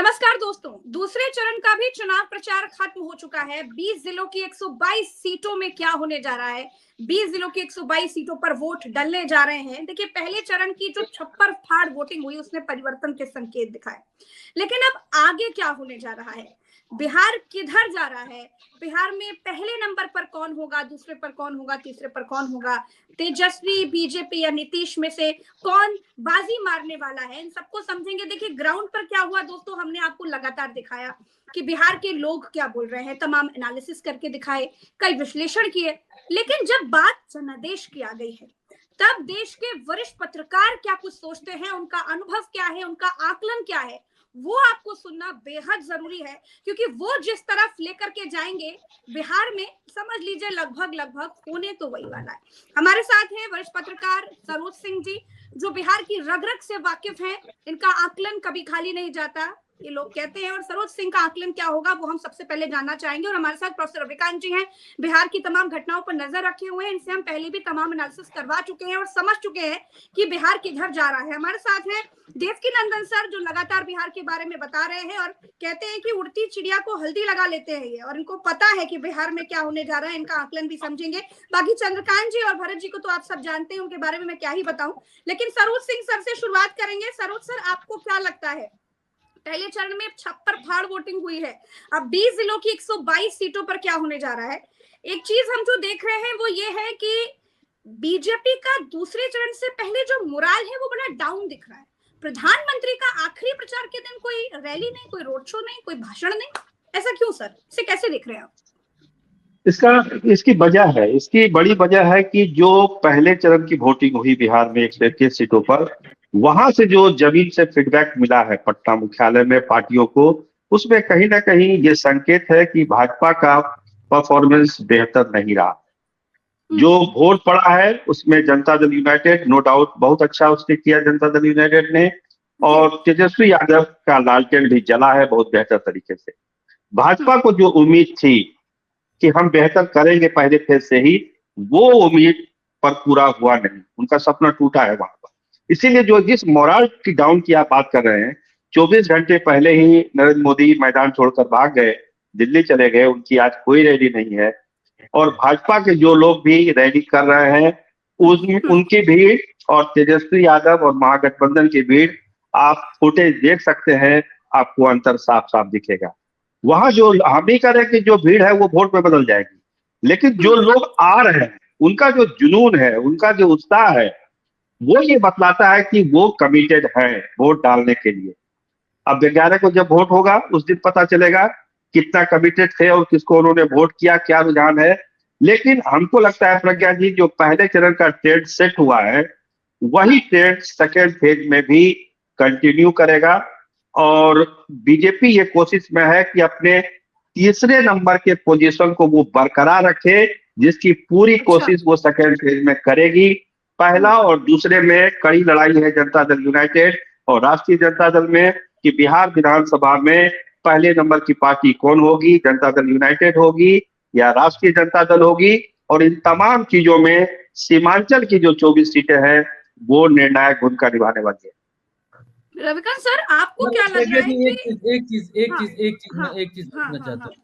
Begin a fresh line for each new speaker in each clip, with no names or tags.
नमस्कार दोस्तों, दूसरे चरण का भी चुनाव प्रचार खत्म हो चुका है। 20 जिलों की 122 सीटों में क्या होने जा रहा है? 20 जिलों की 122 सीटों पर वोट डलने जा रहे हैं। देखिए, पहले चरण की जो छप्पर फाड़ वोटिंग हुई उसने परिवर्तन के संकेत दिखाए, लेकिन अब आगे क्या होने जा रहा है? बिहार किधर जा रहा है? बिहार में पहले नंबर पर कौन होगा, दूसरे पर कौन होगा, तीसरे पर कौन होगा? तेजस्वी, बीजेपी या नीतीश में से कौन बाजी मारने वाला है? इन सबको समझेंगे। देखिए, ग्राउंड पर क्या हुआ दोस्तों, हमने आपको लगातार दिखाया कि बिहार के लोग क्या बोल रहे हैं, तमाम एनालिसिस करके दिखाए, कई विश्लेषण किए। लेकिन जब बात जनादेश की आ गई है, तब देश के वरिष्ठ पत्रकार क्या कुछ सोचते हैं, उनका अनुभव क्या है, उनका आकलन क्या है, वो आपको सुनना बेहद जरूरी है। क्योंकि वो जिस तरफ लेकर के जाएंगे बिहार में, समझ लीजिए लगभग होने तो वही वाला है। हमारे साथ हैं वरिष्ठ पत्रकार सरोज सिंह जी, जो बिहार की रग रग से वाकिफ हैं। इनका आकलन कभी खाली नहीं जाता, ये लोग कहते हैं। और सरोज सिंह का आकलन क्या होगा वो हम सबसे पहले जानना चाहेंगे। और हमारे साथ प्रोफेसर रविकांत जी हैं, बिहार की तमाम घटनाओं पर नजर रखे हुए हैं। इनसे हम पहले भी तमाम एनालिसिस करवा चुके हैं और समझ चुके हैं कि बिहार किधर जा रहा है। हमारे साथ हैं देवकी नंदन सर, जो लगातार बिहार के बारे में बता रहे हैं और कहते हैं कि उड़ती चिड़िया को हल्दी लगा लेते हैं ये, और इनको पता है कि बिहार में क्या होने जा रहा है। इनका आकलन भी समझेंगे। बाकी चंद्रकांत जी और भरत जी को तो आप सब जानते हैं, उनके बारे में मैं क्या ही बताऊं। लेकिन सरोज सिंह सर से शुरुआत करेंगे। सरोज सर, आपको क्या लगता है, पहले चरण में छप्पर फाड़ वोटिंग हुई है, अब 20 जिलों की 122 सीटों पर क्या होने जा रहा है? एक चीज हम जो देख रहे हैं वो ये है कि बीजेपी का दूसरे चरण से पहले जो मोराल है वो बड़ा डाउन दिख रहा है। प्रधानमंत्री का आखिरी प्रचार के दिन कोई रैली नहीं, कोई रोड शो नहीं, कोई भाषण नहीं। ऐसा क्यों सर? इसे कैसे देख रहे हैं आप?
इसकी वजह है, इसकी बड़ी वजह है कि जो पहले चरण की वोटिंग हुई बिहार में 121 सीटों पर, वहां से जो जमीन से फीडबैक मिला है पटना मुख्यालय में पार्टियों को, उसमें कहीं ना कहीं ये संकेत है कि भाजपा का परफॉर्मेंस बेहतर नहीं रहा। जो वोट पड़ा है उसमें Janata Dal United no doubt बहुत अच्छा उसने किया, जनता दल यूनाइटेड ने। और तेजस्वी यादव का लालटेन भी जला है बहुत बेहतर तरीके से। भाजपा को जो उम्मीद थी कि हम बेहतर करेंगे पहले फेज से ही, वो उम्मीद पर पूरा हुआ नहीं, उनका सपना टूटा है वहां पर। इसीलिए जो जिस मोराल की डाउन की आप बात कर रहे हैं, 24 घंटे पहले ही नरेंद्र मोदी मैदान छोड़कर भाग गए, दिल्ली चले गए, उनकी आज कोई रैली नहीं है। और भाजपा के जो लोग भी रैली कर रहे हैं, उनकी भीड़ और तेजस्वी यादव और महागठबंधन की भीड़, आप फुटेज देख सकते हैं, आपको अंतर साफ साफ दिखेगा। वहां जो हम नहीं कर रहे कि जो भीड़ है वो वोट में बदल जाएगी, लेकिन जो लोग आ रहे हैं उनका जो जुनून है, उनका जो उत्साह है, वो ये बतलाता है कि वो कमिटेड है वोट डालने के लिए। अब 11 को जब वोट होगा उस दिन पता चलेगा कितना कमिटेड थे और किसको उन्होंने वोट किया, क्या रुझान है। लेकिन हमको लगता है प्रज्ञा जी, जो पहले चरण का ट्रेंड सेट हुआ है, वही ट्रेंड सेकेंड फेज में भी कंटिन्यू करेगा। और बीजेपी ये कोशिश में है कि अपने तीसरे नंबर के पोजीशन को वो बरकरार रखे, जिसकी पूरी कोशिश वो सेकेंड फेज में करेगी। पहला और दूसरे में कड़ी लड़ाई है जनता दल यूनाइटेड और राष्ट्रीय जनता दल में कि बिहार विधानसभा में पहले नंबर की पार्टी कौन होगी, जनता दल यूनाइटेड होगी या राष्ट्रीय जनता दल होगी। और इन तमाम चीजों में सीमांचल की जो 24 सीटें हैं वो निर्णायक भूमिका निभाने वाली है।
रविकांत सर, आपको क्या लग रहा है कि
एक चीज पूछना चाहता हूँ।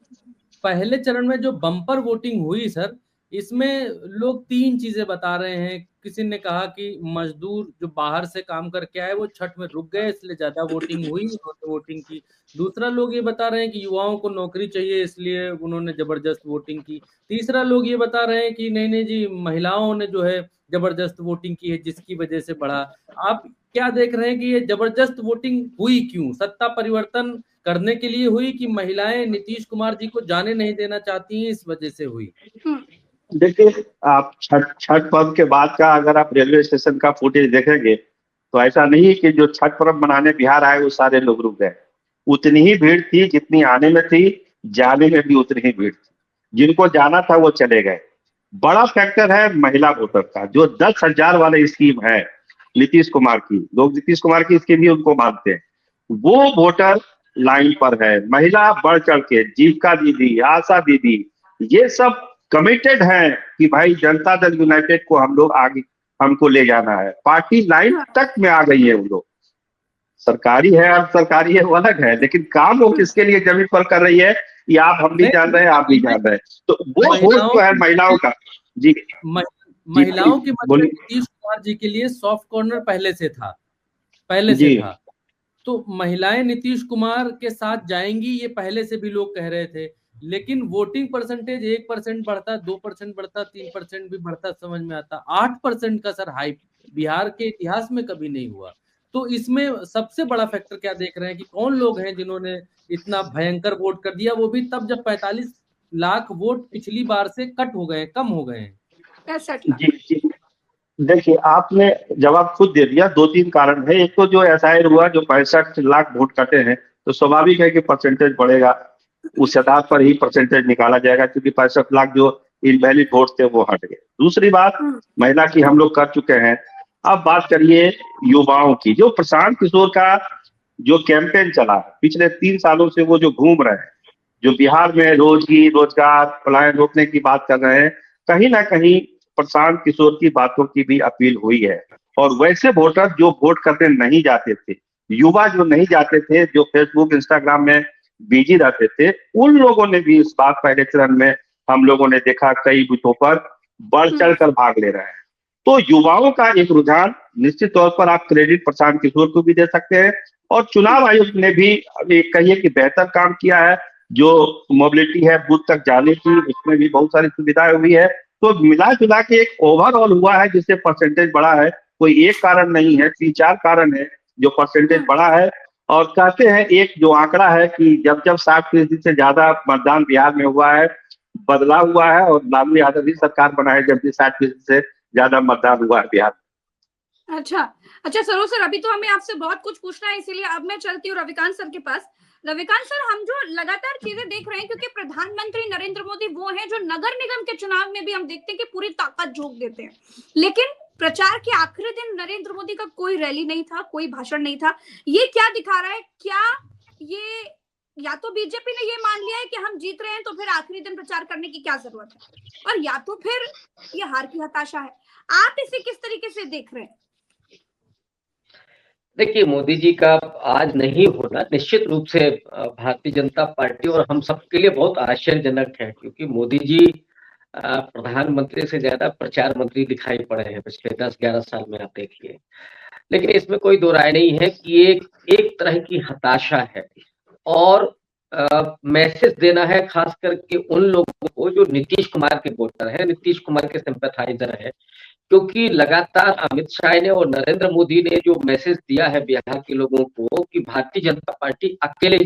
पहले चरण में जो बम्पर वोटिंग हुई सर, इसमें लोग तीन चीजें बता रहे हैं। किसी ने कहा कि मजदूर जो बाहर से काम करके आए वो छठ में रुक गए, इसलिए ज्यादा वोटिंग हुई, उन्होंने वोटिंग की। दूसरा लोग ये बता रहे हैं कि युवाओं को नौकरी चाहिए, इसलिए उन्होंने जबरदस्त वोटिंग की। तीसरा लोग ये बता रहे हैं कि नहीं नहीं जी, महिलाओं ने जो है जबरदस्त वोटिंग की है, जिसकी वजह से बढ़ा। आप क्या देख रहे हैं कि ये जबरदस्त वोटिंग हुई क्यों? सत्ता परिवर्तन करने के लिए हुई कि महिलाएं नीतीश कुमार जी को जाने नहीं देना चाहती हैं, इस वजह से हुई?
देखिए, आप छठ पर्व के बाद का अगर आप रेलवे स्टेशन का फुटेज देखेंगे तो ऐसा नहीं कि जो छठ पर्व मनाने बिहार आए वो सारे लोग रुक गए। उतनी ही भीड़ थी जितनी आने में थी, जाने में भी उतनी ही भीड़ थी। जिनको जाना था वो चले गए। बड़ा फैक्टर है महिला वोटर का। जो 10,000 वाली स्कीम है नीतीश कुमार की, लोग नीतीश कुमार की स्कीम ही उनको मानते हैं, वो वोटर लाइन पर है। महिला बढ़ चढ़ के, जीविका दीदी, आशा दीदी, ये सब कमिटेड है कि भाई जनता दल यूनाइटेड को हम लोग आगे, हमको ले जाना है। पार्टी लाइन तक में आ गई है वो लोग। सरकारी है और सरकारी है वो अलग है, लेकिन काम वो किसके लिए जमीन पर कर रही है ये आप हम भी जान रहे हैं, आप भी जान रहे हैं। तो वो वोट जो है महिलाओं का, जी
महिलाओं की मतलब नीतीश कुमार जी के लिए सॉफ्ट कॉर्नर पहले से था। तो महिलाएं नीतीश कुमार के साथ जाएंगी ये पहले से भी लोग कह रहे थे, लेकिन वोटिंग परसेंटेज 1% बढ़ता, 2% बढ़ता, 3% भी बढ़ता, समझ में आता। 8% का सर हाइप बिहार के इतिहास में कभी नहीं हुआ। तो इसमें सबसे बड़ा फैक्टर क्या देख रहे हैं कि कौन लोग हैं जिन्होंने इतना भयंकर वोट कर दिया, वो भी तब जब 45 लाख वोट पिछली बार से कट हो गए, कम हो गए हैं।
जी देखिए, आपने जवाब खुद दे दिया। 2-3 कारण है। एक तो जो एसआईआर हुआ, जो 65 लाख वोट कटे हैं, तो स्वाभाविक है कि परसेंटेज बढ़ेगा, उस आधार पर ही परसेंटेज निकाला जाएगा, क्योंकि 65 लाख जो इनवैलिड वोट थे वो हट गए। दूसरी बात महिला की हम लोग कर चुके हैं। अब बात करिए युवाओं की। जो प्रशांत किशोर का जो कैंपेन चला पिछले 3 सालों से, वो जो घूम रहे हैं, जो बिहार में रोजगार पलायन रोकने की बात कर रहे हैं, कहीं ना कहीं प्रशांत किशोर की बातों की भी अपील हुई है। और वैसे वोटर जो वोट करने नहीं जाते थे, युवा जो नहीं जाते थे, जो फेसबुक इंस्टाग्राम में बिजी रहते थे, उन लोगों ने भी इस बार पहले चरण में हम लोगों ने देखा कई बूथों पर बढ़ चढ़ कर भाग ले रहे हैं। तो युवाओं का एक रुझान, निश्चित तौर पर आप क्रेडिट प्रशांत किशोर को भी दे सकते हैं। और चुनाव आयोग ने भी कहिए कि बेहतर काम किया है। जो मोबिलिटी है बूथ तक जाने की, उसमें भी बहुत सारी सुविधाएं हुई है। तो मिला जुला के एक ओवरऑल हुआ है जिससे परसेंटेज बढ़ा है। कोई एक कारण नहीं है, 3-4 कारण है जो परसेंटेज बढ़ा है। और कहते हैं एक जो आंकड़ा है कि जब 60% से ज्यादा मतदान बिहार में हुआ है, बदला हुआ है, और लालू यादव भी सरकार बना है जब भी 60% से ज्यादा मतदान हुआ है बिहार।
अच्छा सरोज सर, अभी तो हमें आपसे बहुत कुछ पूछना है, इसीलिए अब मैं चलती हूँ रविकांत सर के पास। रविकांत सर, हम जो लगातार चीजें देख रहे हैं, क्योंकि प्रधानमंत्री नरेंद्र मोदी वो हैं जो नगर निगम के चुनाव में भी हम देखते हैं कि पूरी ताकत झोंक देते हैं, लेकिन प्रचार के आखिरी दिन नरेंद्र मोदी का कोई रैली नहीं था, कोई भाषण नहीं था। ये क्या दिखा रहा है? क्या ये या तो बीजेपी ने ये मान लिया है कि हम जीत रहे हैं तो फिर आखिरी दिन प्रचार करने की क्या जरूरत है, और या तो फिर ये हार की हताशा है? आप इसे किस तरीके से देख रहे हैं?
देखिए, मोदी जी का आज नहीं होना निश्चित रूप से भारतीय जनता पार्टी और हम सबके लिए बहुत आश्चर्यजनक है, क्योंकि मोदी जी प्रधानमंत्री से ज्यादा प्रचार मंत्री दिखाई पड़े हैं पिछले 10-11 साल में, आप देखिए। लेकिन इसमें कोई दो राय नहीं है कि एक तरह की हताशा है, और मैसेज देना है खास करके उन लोगों को जो नीतीश कुमार के वोटर है, नीतीश कुमार के सिंपैथाइजर है। क्योंकि लगातार अमित शाह ने और नरेंद्र मोदी ने जो मैसेज दिया है बिहार के लोगों को कि भारतीय जनता पार्टी अकेले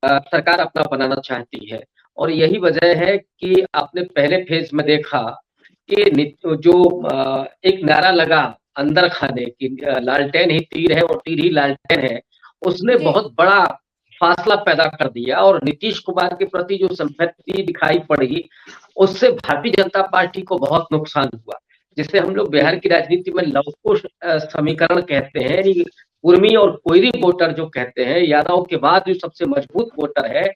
सरकार अपना बनाना चाहती है, और यही वजह है कि आपने पहले फेज में देखा कि जो एक नारा लगा अंदर खाने की, लालटेन ही तीर है और तीर ही लालटेन है, उसने बहुत बड़ा फासला पैदा कर दिया। और नीतीश कुमार के प्रति जो सिंपैथी दिखाई पड़ी, उससे भारतीय जनता पार्टी को बहुत नुकसान हुआ, जिसे हम लोग बिहार की राजनीति में लवकुश समीकरण कहते हैं। कुर्मी और कोयरी वोटर जो कहते हैं, यादव के बाद जो सबसे मजबूत वोटर है,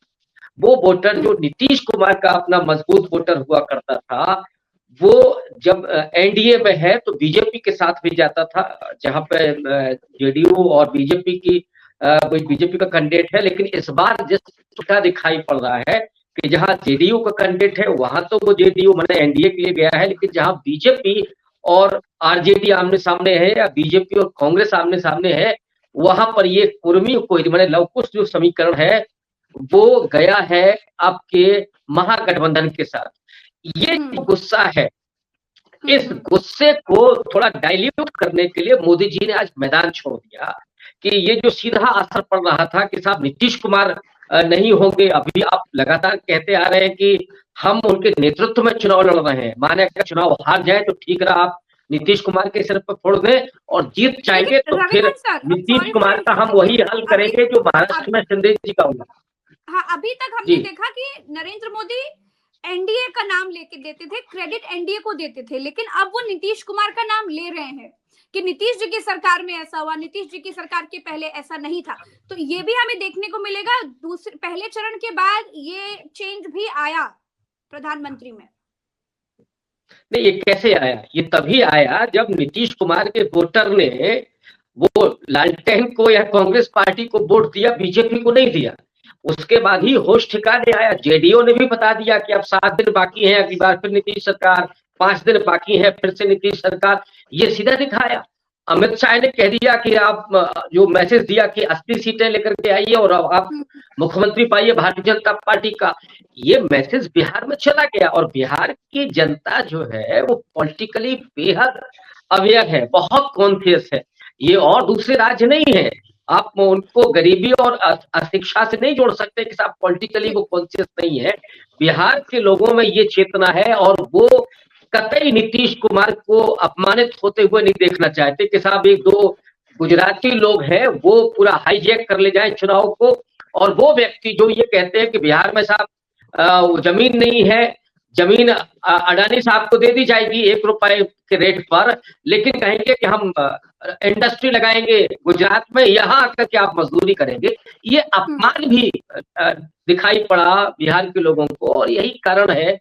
वो वोटर जो नीतीश कुमार का अपना मजबूत वोटर हुआ करता था, वो जब एनडीए में है तो बीजेपी के साथ भी जाता था, जहां पे जेडीयू और बीजेपी का कैंडिडेट है। लेकिन इस बार जिस क्या दिखाई पड़ रहा है कि जहां जेडीयू का कैंडिडेट है वहां तो वो जेडीयू माने एनडीए के लिए गया है, लेकिन जहां बीजेपी और आरजेडी आमने सामने है, या बीजेपी और कांग्रेस आमने सामने है, वहां पर ये कुर्मी कोई माने लवकुश जो समीकरण है वो गया है आपके महागठबंधन के साथ। ये गुस्सा है, इस गुस्से को थोड़ा डाइल्यूट करने के लिए मोदी जी ने आज मैदान छोड़ दिया कि ये जो सीधा असर पड़ रहा था कि साहब नीतीश कुमार नहीं होंगे। अभी आप लगातार कहते आ रहे हैं कि हम उनके नेतृत्व में चुनाव लड़ रहे हैं, माने अगर चुनाव हार जाए तो ठीक रहा, आप नीतीश कुमार के सिर पर फोड़ दें, और जीत जाएंगे तो फिर नीतीश कुमार का हम वही हल करेंगे जो महाराष्ट्र में शिंदे जी का हुआ।
हाँ, अभी तक हमने देखा कि नरेंद्र मोदी एनडीए का नाम लेके देते थे, क्रेडिट एनडीए को देते थे, लेकिन अब वो नीतीश कुमार का नाम ले रहे हैं कि नीतीश जी की सरकार में ऐसा हुआ, नीतीश जी की सरकार के पहले ऐसा नहीं था। तो ये भी हमें देखने को मिलेगा पहले चरण के बाद ये चेंज भी आया प्रधानमंत्री में।
नहीं, ये कैसे आया? ये तभी आया जब नीतीश कुमार के वोटर ने वो लालटेन को या कांग्रेस पार्टी को वोट दिया, बीजेपी को नहीं दिया। उसके बाद ही होश ठिकाने आया। जेडीयू ने भी बता दिया कि अब 7 दिन बाकी है, अगली बार फिर नीतीश सरकार, 5 दिन बाकी है फिर से नीतीश सरकार, ये सीधा दिखाया। अमित शाह ने कह दिया कि आप जो मैसेज दिया कि 80 सीटें लेकर के आइए और आप मुख्यमंत्री पाइए भारतीय जनता पार्टी का, ये मैसेज बिहार में चला गया। और बिहार की जनता जो है वो पॉलिटिकली बेहद अवेयर है, बहुत कॉन्शियस है। ये और दूसरे राज्य नहीं है, आप उनको गरीबी और अशिक्षा से नहीं जोड़ सकते कि साहब पॉलिटिकली वो कॉन्शियस नहीं है। बिहार के लोगों में ये चेतना है और वो कतई नीतीश कुमार को अपमानित होते हुए नहीं देखना चाहते कि साहब एक दो गुजराती लोग हैं वो पूरा हाईजैक कर ले जाए चुनाव को, और वो व्यक्ति जो ये कहते हैं कि बिहार में साहब जमीन नहीं है, जमीन अडानी साहब को दे दी जाएगी 1 रुपए के रेट पर, लेकिन कहेंगे कि हम इंडस्ट्री लगाएंगे गुजरात में, यहाँ आकर के आप मजदूरी करेंगे। ये अपमान भी दिखाई पड़ा बिहार के लोगों को, और यही कारण है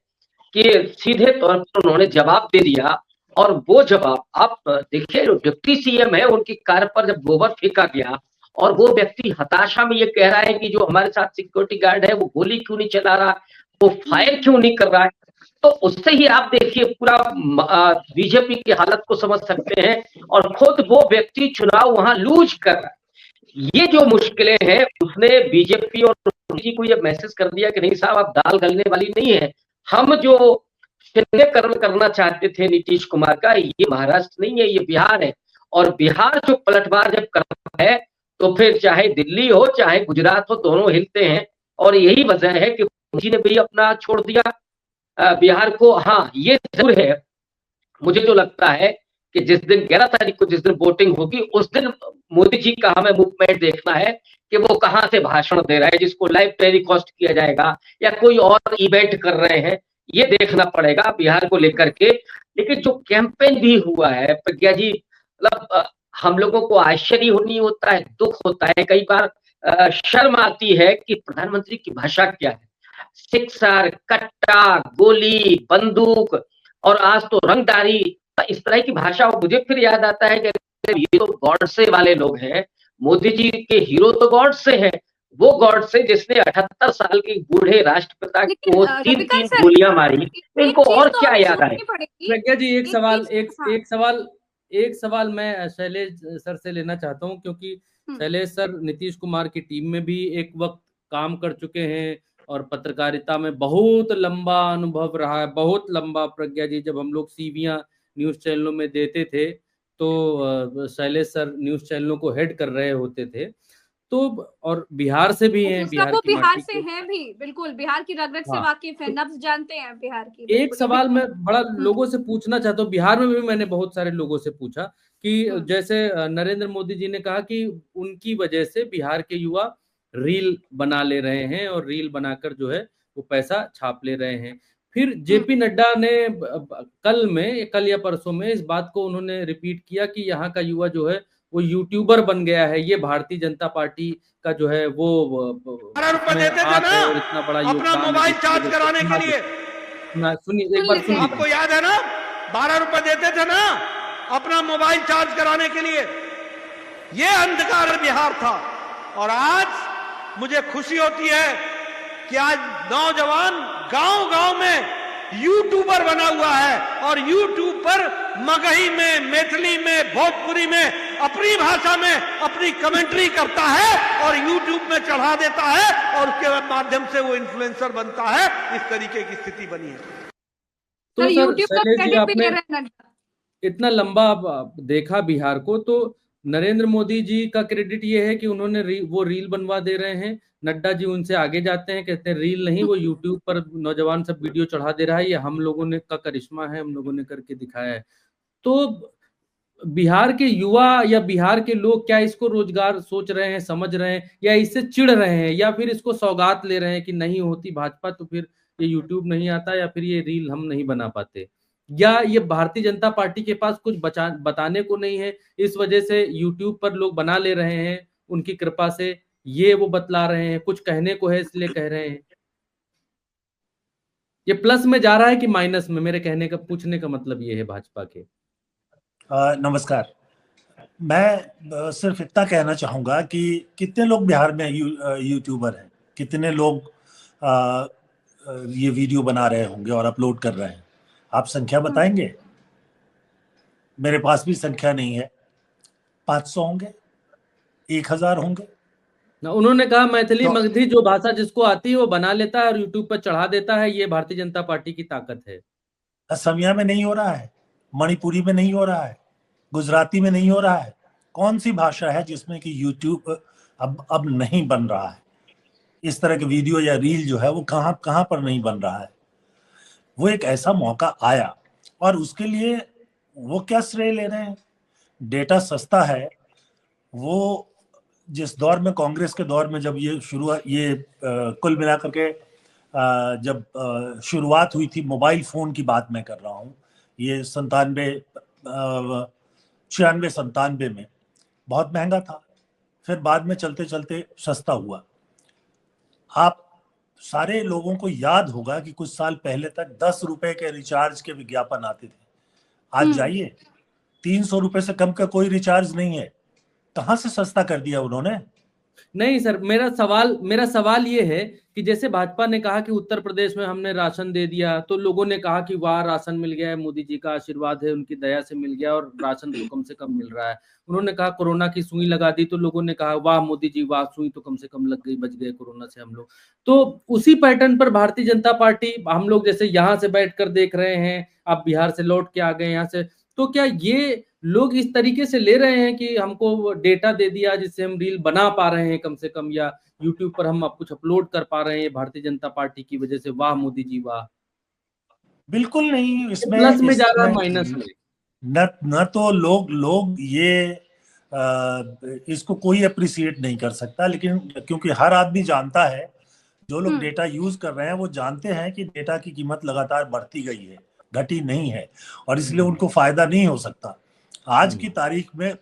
कि सीधे तौर पर उन्होंने जवाब दे दिया। और वो जवाब आप देखिए, जो डिप्टी सीएम है उनकी कार पर जब गोबर फेंका गया और वो व्यक्ति हताशा में ये कह रहा है कि जो हमारे साथ सिक्योरिटी गार्ड है वो गोली क्यों नहीं चला रहा, वो फायर क्यों नहीं कर रहा है, तो उससे ही आप देखिए पूरा बीजेपी की हालत को समझ सकते हैं। और खुद वो व्यक्ति चुनाव वहां लूज कर रहा है। ये जो मुश्किलें हैं उसने बीजेपी और मोदी को ये मैसेज कर दिया कि नहीं साहब आप दाल गलने वाली नहीं है। हम जो चिन्हीकरण करना चाहते थे नीतीश कुमार का, ये महाराष्ट्र नहीं है, ये बिहार है। और बिहार जो पलटवार जब करता है तो फिर चाहे दिल्ली हो चाहे गुजरात हो, दोनों हिलते हैं। और यही वजह है कि मोदी ने भी अपना छोड़ दिया बिहार को। हाँ, ये जरूर है, मुझे जो लगता है कि जिस दिन 11 तारीख को जिस दिन वोटिंग होगी उस दिन मोदी जी का हमें मूवमेंट देखना है कि वो कहां से भाषण दे रहा है, जिसको लाइव टेलीकास्ट किया जाएगा या कोई और इवेंट कर रहे हैं, ये देखना पड़ेगा बिहार को लेकर के। लेकिन जो कैंपेन भी हुआ है प्रज्ञा जी, मतलब हम लोगों को आश्चर्य नहीं होता है, दुख होता है, कई बार शर्म आती है कि प्रधानमंत्री की भाषा क्या है। सिक्सर, कट्टा, गोली, बंदूक और आज तो रंगदारी, इस तरह की भाषा। मुझे फिर याद आता है कि ये तो गॉडसे वाले लोग हैं, मोदी जी के हीरो तो गॉडसे हैं, वो गॉडसे जिसने 78 साल के बूढ़े राष्ट्रपिता को 3-3 गोलियां मारी, इनको और क्या याद आए।
प्रज्ञा जी एक सवाल मैं शैलेश सर से लेना चाहता हूं, क्योंकि शैलेश सर नीतीश कुमार की टीम में भी एक वक्त काम कर चुके हैं और पत्रकारिता में बहुत लंबा अनुभव रहा है, बहुत लंबा। प्रज्ञा जी, जब हम लोग सीवियां न्यूज चैनलों में देते थे तो शैलेश सर न्यूज चैनलों को हेड कर रहे होते थे, तो और बिहार से भी हैं,
बिहार से हैं भी, बिल्कुल बिहार की रग रग से वाकिफ है, नब्ज जानते हैं बिहार की।
एक सवाल मैं बड़ा लोगों से पूछना चाहता हूँ, बिहार में भी मैंने बहुत सारे लोगों से पूछा कि जैसे नरेंद्र मोदी जी ने कहा कि उनकी वजह से बिहार के युवा रील बना ले रहे हैं और रील बनाकर जो है वो पैसा छाप ले रहे हैं। फिर जेपी नड्डा ने कल या परसों में इस बात को उन्होंने रिपीट किया कि यहाँ का युवा जो है वो यूट्यूबर बन गया है, ये भारतीय जनता पार्टी का जो है वो
इतना बड़ा अपना मोबाइल चार्ज कराने के लिए।
सुनिए एक बार, सुनिए,
आपको याद है ना 12 रुपए देते थे ना अपना मोबाइल चार्ज कराने के लिए, ये अंधकार बिहार था। और आज मुझे खुशी होती है कि आज नौजवान गांव-गांव में यूट्यूबर बना हुआ है और यूट्यूब पर मगही में, मैथिली में, भोजपुरी में, अपनी भाषा में अपनी कमेंट्री करता है और यूट्यूब में चढ़ा देता है और उसके माध्यम से वो इन्फ्लुएंसर बनता है। इस तरीके की स्थिति बनी है।
तो सर आपने इतना लंबा देखा बिहार को, तो नरेंद्र मोदी जी का क्रेडिट ये है कि उन्होंने वो रील बनवा दे रहे हैं। नड्डा जी उनसे आगे जाते हैं, कहते हैं रील नहीं, वो यूट्यूब पर नौजवान सब वीडियो चढ़ा दे रहा है, ये हम लोगों ने का करिश्मा है, हम लोगों ने करके दिखाया है। तो बिहार के युवा या बिहार के लोग क्या इसको रोजगार सोच रहे हैं, समझ रहे हैं, या इससे चिढ़ रहे हैं, या फिर इसको सौगात ले रहे हैं कि नहीं होती भाजपा तो फिर ये यूट्यूब नहीं आता, या फिर ये रील हम नहीं बना पाते, या ये भारतीय जनता पार्टी के पास कुछ बताने को नहीं है, इस वजह से यूट्यूब पर लोग बना ले रहे हैं उनकी कृपा से, ये वो बतला रहे हैं, कुछ कहने को है इसलिए कह रहे हैं। ये प्लस में जा रहा है कि माइनस में? मेरे कहने का, पूछने का मतलब ये है भाजपा के।
नमस्कार। मैं सिर्फ इतना कहना चाहूंगा कि कितने लोग बिहार में यूट्यूबर हैं, कितने लोग ये वीडियो बना रहे होंगे और अपलोड कर रहे हैं, आप संख्या बताएंगे? मेरे पास भी संख्या नहीं है। 500 होंगे, 1000 होंगे।
उन्होंने कहा मैथिली मगधी जो भाषा जिसको आती है वो बना लेता है और यूट्यूब पर चढ़ा देता है, ये भारतीय जनता पार्टी की ताकत है।
असमिया में नहीं हो रहा है, मणिपुरी में नहीं हो रहा है, गुजराती में नहीं हो रहा है। कौन सी भाषा है जिसमें कि यूट्यूब अब नहीं बन रहा है? इस तरह के वीडियो या रील जो है वो कहां पर नहीं बन रहा है? वो एक ऐसा मौका आया और उसके लिए वो क्या श्रेय ले रहे हैं? डेटा सस्ता है। वो जिस दौर में, कांग्रेस के दौर में जब ये कुल मिलाकर के जब शुरुआत हुई थी, मोबाइल फोन की बात मैं कर रहा हूँ, ये 96-97 में बहुत महंगा था, फिर बाद में चलते चलते सस्ता हुआ। आप सारे लोगों को याद होगा कि कुछ साल पहले तक 10 रुपए के रिचार्ज के विज्ञापन आते थे। आज जाइए, 300 रुपए से कम का कोई रिचार्ज नहीं है। कहां से सस्ता कर दिया उन्होंने?
नहीं सर, मेरा सवाल ये है कि जैसे भाजपा ने कहा कि उत्तर प्रदेश में हमने राशन दे दिया, तो लोगों ने कहा कि वाह राशन मिल गया है, मोदी जी का आशीर्वाद है, उनकी दया से मिल गया और राशन तो कम से कम मिल रहा है। उन्होंने कहा कोरोना की सुई लगा दी, तो लोगों ने कहा वाह मोदी जी वाह, सुई तो कम से कम लग गई, बच गए कोरोना से हम लोग। तो उसी पैटर्न पर भारतीय जनता पार्टी, हम लोग जैसे यहाँ से बैठकर देख रहे हैं, आप बिहार से लौट के आ गए यहाँ से, तो क्या ये लोग इस तरीके से ले रहे हैं कि हमको डेटा दे दिया जिससे हम रील बना पा रहे हैं कम से कम, या यूट्यूब पर हम कुछ अपलोड कर पा रहे हैं भारतीय जनता पार्टी की वजह से, वाह मोदी जी वाह?
बिल्कुल नहीं। इसमें
प्लस में जा रहा है माइनस में?
न तो लोग ये इसको कोई अप्रिशिएट नहीं कर सकता, लेकिन क्योंकि हर आदमी जानता है, जो लोग डेटा यूज कर रहे हैं वो जानते हैं कि डेटा की कीमत लगातार बढ़ती गई है, घटी नहीं है, और इसलिए उनको फायदा नहीं हो सकता। आज की तारीख में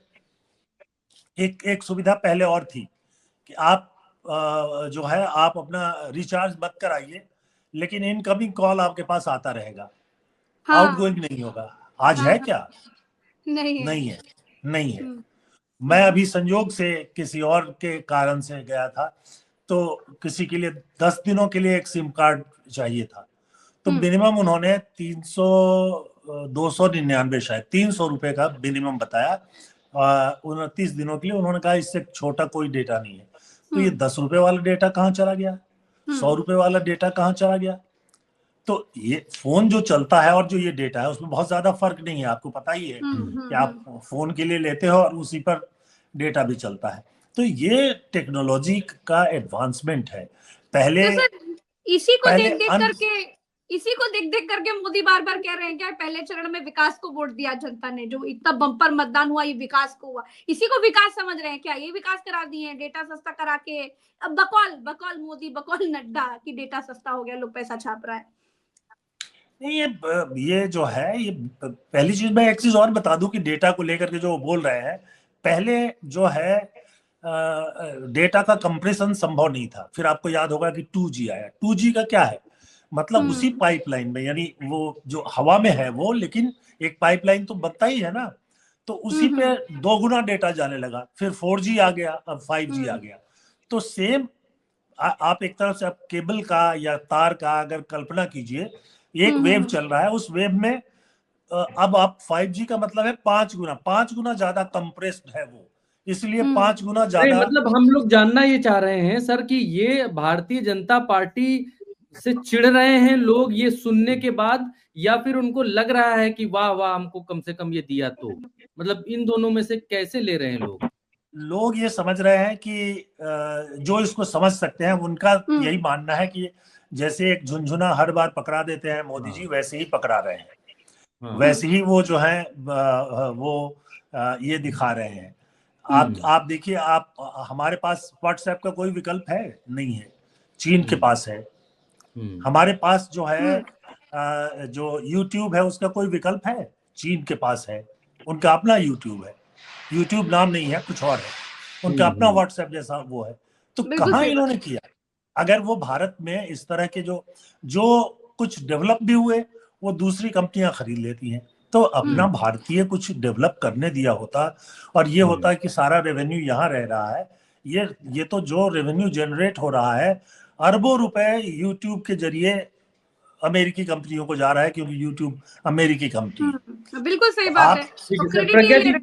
एक सुविधा पहले और थी कि आप जो है आप अपना रिचार्ज मत कराइए, लेकिन इनकमिंग कॉल आपके पास आता रहेगा, आउटगोइंग नहीं होगा। आज है क्या? नहीं है। मैं अभी संयोग से किसी और के कारण से गया था, तो किसी के लिए 10 दिनों के लिए एक सिम कार्ड चाहिए था, तो मिनिमम उन्होंने 299 शायद 300 रुपए का मिनिमम बताया, 29 दिनों के लिए। उन्होंने कहा इससे छोटा कोई डेटा नहीं है। तो ये 10 रुपए वाला डेटा कहाँ चला गया? 100 रुपए वाला डेटा कहाँ चला गया? तो ये फोन जो चलता है और जो ये डेटा है उसमें बहुत ज्यादा फर्क नहीं है, आपको पता ही है कि आप फोन के लिए लेते हो और उसी पर डेटा भी चलता है। तो ये टेक्नोलॉजी का एडवांसमेंट है। पहले
तो इसी को देख देख करके मोदी बार बार कह रहे हैं क्या पहले चरण में विकास को वोट दिया जनता ने, जो इतना बम्पर मतदान हुआ ये विकास को हुआ, इसी को विकास समझ रहे हैं क्या? ये विकास करा दिए हैं डेटा सस्ता करा के। अब बकौल मोदी, बकौल नड्डा कि डेटा सस्ता हो गया, लोग पैसा छाप रहा है।
नहीं, ये जो है, ये पहली चीज मैं एक चीज और बता दूं कि डेटा को लेकर के जो बोल रहे हैं, पहले जो है डेटा का कंप्रेशन संभव नहीं था। फिर आपको याद होगा कि 2G आया। 2G का क्या है मतलब? उसी पाइपलाइन में, यानी वो जो हवा में है वो, लेकिन एक पाइपलाइन तो बनता ही है ना, तो उसी पे 2 गुना डेटा जाने लगा। फिर 4G आ गया, अब 5G आ गया। तो सेम आप एक तरफ से आप केबल का या तार का अगर कल्पना कीजिए, एक वेव चल रहा है, उस वेव में अब आप 5G का मतलब है 5 गुना ज्यादा कंप्रेस्ड है वो, इसलिए 5 गुना ज्यादा।
मतलब हम लोग जानना ये चाह रहे हैं सर कि ये भारतीय जनता पार्टी से चिढ़ रहे हैं लोग ये सुनने के बाद, या फिर उनको लग रहा है कि वाह वाह हमको कम से कम ये दिया? तो मतलब इन दोनों में से कैसे ले रहे हैं
लोग ये समझ रहे हैं कि जो इसको समझ सकते हैं उनका यही मानना है कि जैसे एक झुनझुना हर बार पकड़ा देते हैं मोदी जी, वैसे ही पकड़ा रहे हैं, वैसे ही वो जो है वो ये दिखा रहे हैं। आप देखिए, आप हमारे पास व्हाट्सएप का कोई विकल्प है? नहीं है, चीन के पास है। हमारे पास जो है जो यूट्यूब है उसका कोई विकल्प है? चीन के पास है, उनका अपना यूट्यूब है। यूट्यूब नाम नहीं है, कुछ और है, उनका अपना व्हाट्सएप जैसा वो है। तो कहाँ इन्होंने किया? अगर वो भारत में इस तरह के जो कुछ डेवलप भी हुए वो दूसरी कंपनियां खरीद लेती हैं, तो अपना भारतीय कुछ डेवलप करने दिया होता, और ये होता कि सारा रेवेन्यू यहाँ रह रहा है। ये तो जो रेवेन्यू जनरेट हो रहा है, अरबों रुपए यूट्यूब के जरिए अमेरिकी कंपनियों को जा रहा है, क्योंकि यूट्यूब अमेरिकी कंपनी।
बिल्कुल सही बात है।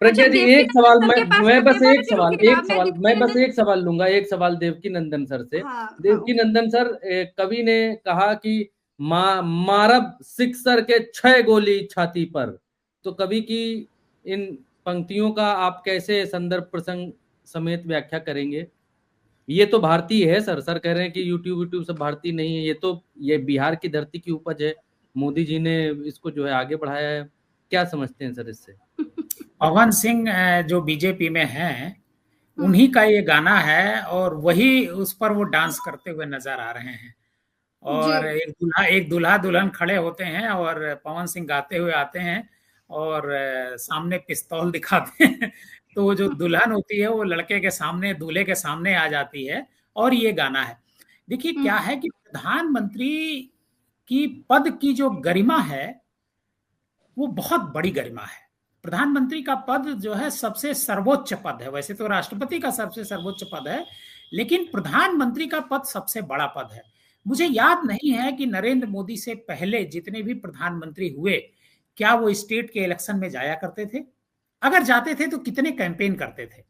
प्रज्ञा जी एक सवाल मैं बस एक सवाल लूंगा, एक सवाल देवकी नंदन सर से। देवकी नंदन सर, कवि ने कहा कि मारब सिक्सर के 6 गोली छाती पर, तो कवि की इन पंक्तियों का आप कैसे संदर्भ प्रसंग समेत व्याख्या करेंगे? ये तो भारतीय है सर कह रहे हैं कि यूट्यूब सब भारतीय नहीं है, ये बिहार की धरती की उपज है, मोदी जी ने इसको जो है आगे बढ़ाया है। क्या समझते हैं सर इससे?
पवन सिंह जो बीजेपी में हैं, उन्हीं का ये गाना है और वही उस पर वो डांस करते हुए नजर आ रहे हैं। और एक दूल्हा दुल्हन खड़े होते हैं और पवन सिंह गाते हुए आते हैं और सामने पिस्तौल दिखाते हैं। तो जो दुल्हन होती है वो लड़के के सामने, दूल्हे के सामने आ जाती है और ये गाना है। देखिए क्या है कि प्रधानमंत्री की पद की जो गरिमा है वो बहुत बड़ी गरिमा है। प्रधानमंत्री का पद जो है सबसे सर्वोच्च पद है। वैसे तो राष्ट्रपति का सबसे सर्वोच्च पद है, लेकिन प्रधानमंत्री का पद सबसे बड़ा पद है। मुझे याद नहीं है कि नरेंद्र मोदी से पहले जितने भी प्रधानमंत्री हुए, क्या वो स्टेट के इलेक्शन में जाया करते थे? अगर जाते थे तो कितने कैंपेन करते थे?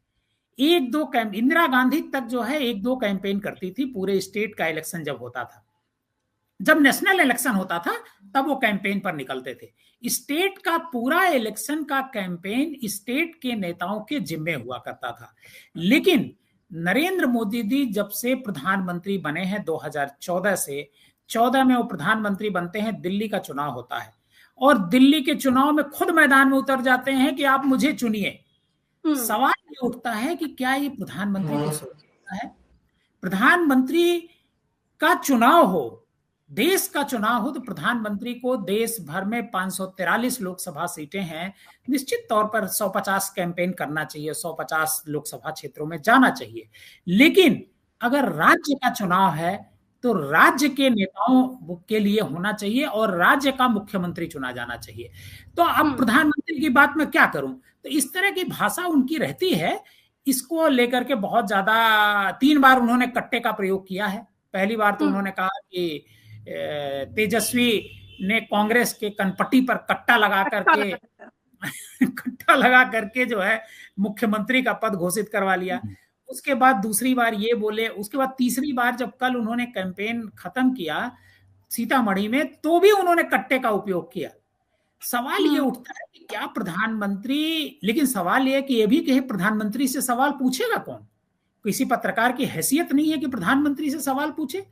इंदिरा गांधी तक जो है 1-2 कैंपेन करती थी पूरे स्टेट का इलेक्शन जब होता था। जब नेशनल इलेक्शन होता था तब वो कैंपेन पर निकलते थे। स्टेट का पूरा इलेक्शन का कैंपेन स्टेट के नेताओं के जिम्मे हुआ करता था। लेकिन नरेंद्र मोदी जी जब से प्रधानमंत्री बने हैं 2014 से, 14 में वो प्रधानमंत्री बनते हैं, दिल्ली का चुनाव होता है और दिल्ली के चुनाव में खुद मैदान में उतर जाते हैं कि आप मुझे चुनिए। सवाल ये उठता है कि क्या ये प्रधानमंत्री को सोचता है? प्रधानमंत्री का चुनाव हो, देश का चुनाव हो, तो प्रधानमंत्री को देश भर में 543 लोकसभा सीटें हैं, निश्चित तौर पर 150 कैंपेन करना चाहिए, 150 लोकसभा क्षेत्रों में जाना चाहिए। लेकिन अगर राज्य का चुनाव है तो राज्य के नेताओं के लिए होना चाहिए और राज्य का मुख्यमंत्री चुना जाना चाहिए। तो अब प्रधानमंत्री की बात मैं क्या करूं? तो इस तरह की भाषा उनकी रहती है। इसको लेकर के बहुत ज्यादा 3 बार उन्होंने कट्टे का प्रयोग किया है। पहली बार तो उन्होंने कहा कि तेजस्वी ने कांग्रेस के कनपट्टी पर कट्टा लगा करके जो है मुख्यमंत्री का पद घोषित करवा लिया। उसके बाद दूसरी बार ये बोले, उसके बाद तीसरी बार जब कल उन्होंने कैंपेन खत्म किया सीतामढ़ी में, तो भी उन्होंने कट्टे का उपयोग किया। सवाल ये उठता है कि क्या प्रधानमंत्री, लेकिन सवाल ये है कि ये भी कहे प्रधानमंत्री से सवाल पूछेगा कौन? किसी पत्रकार की हैसियत नहीं है कि प्रधानमंत्री से सवाल पूछे।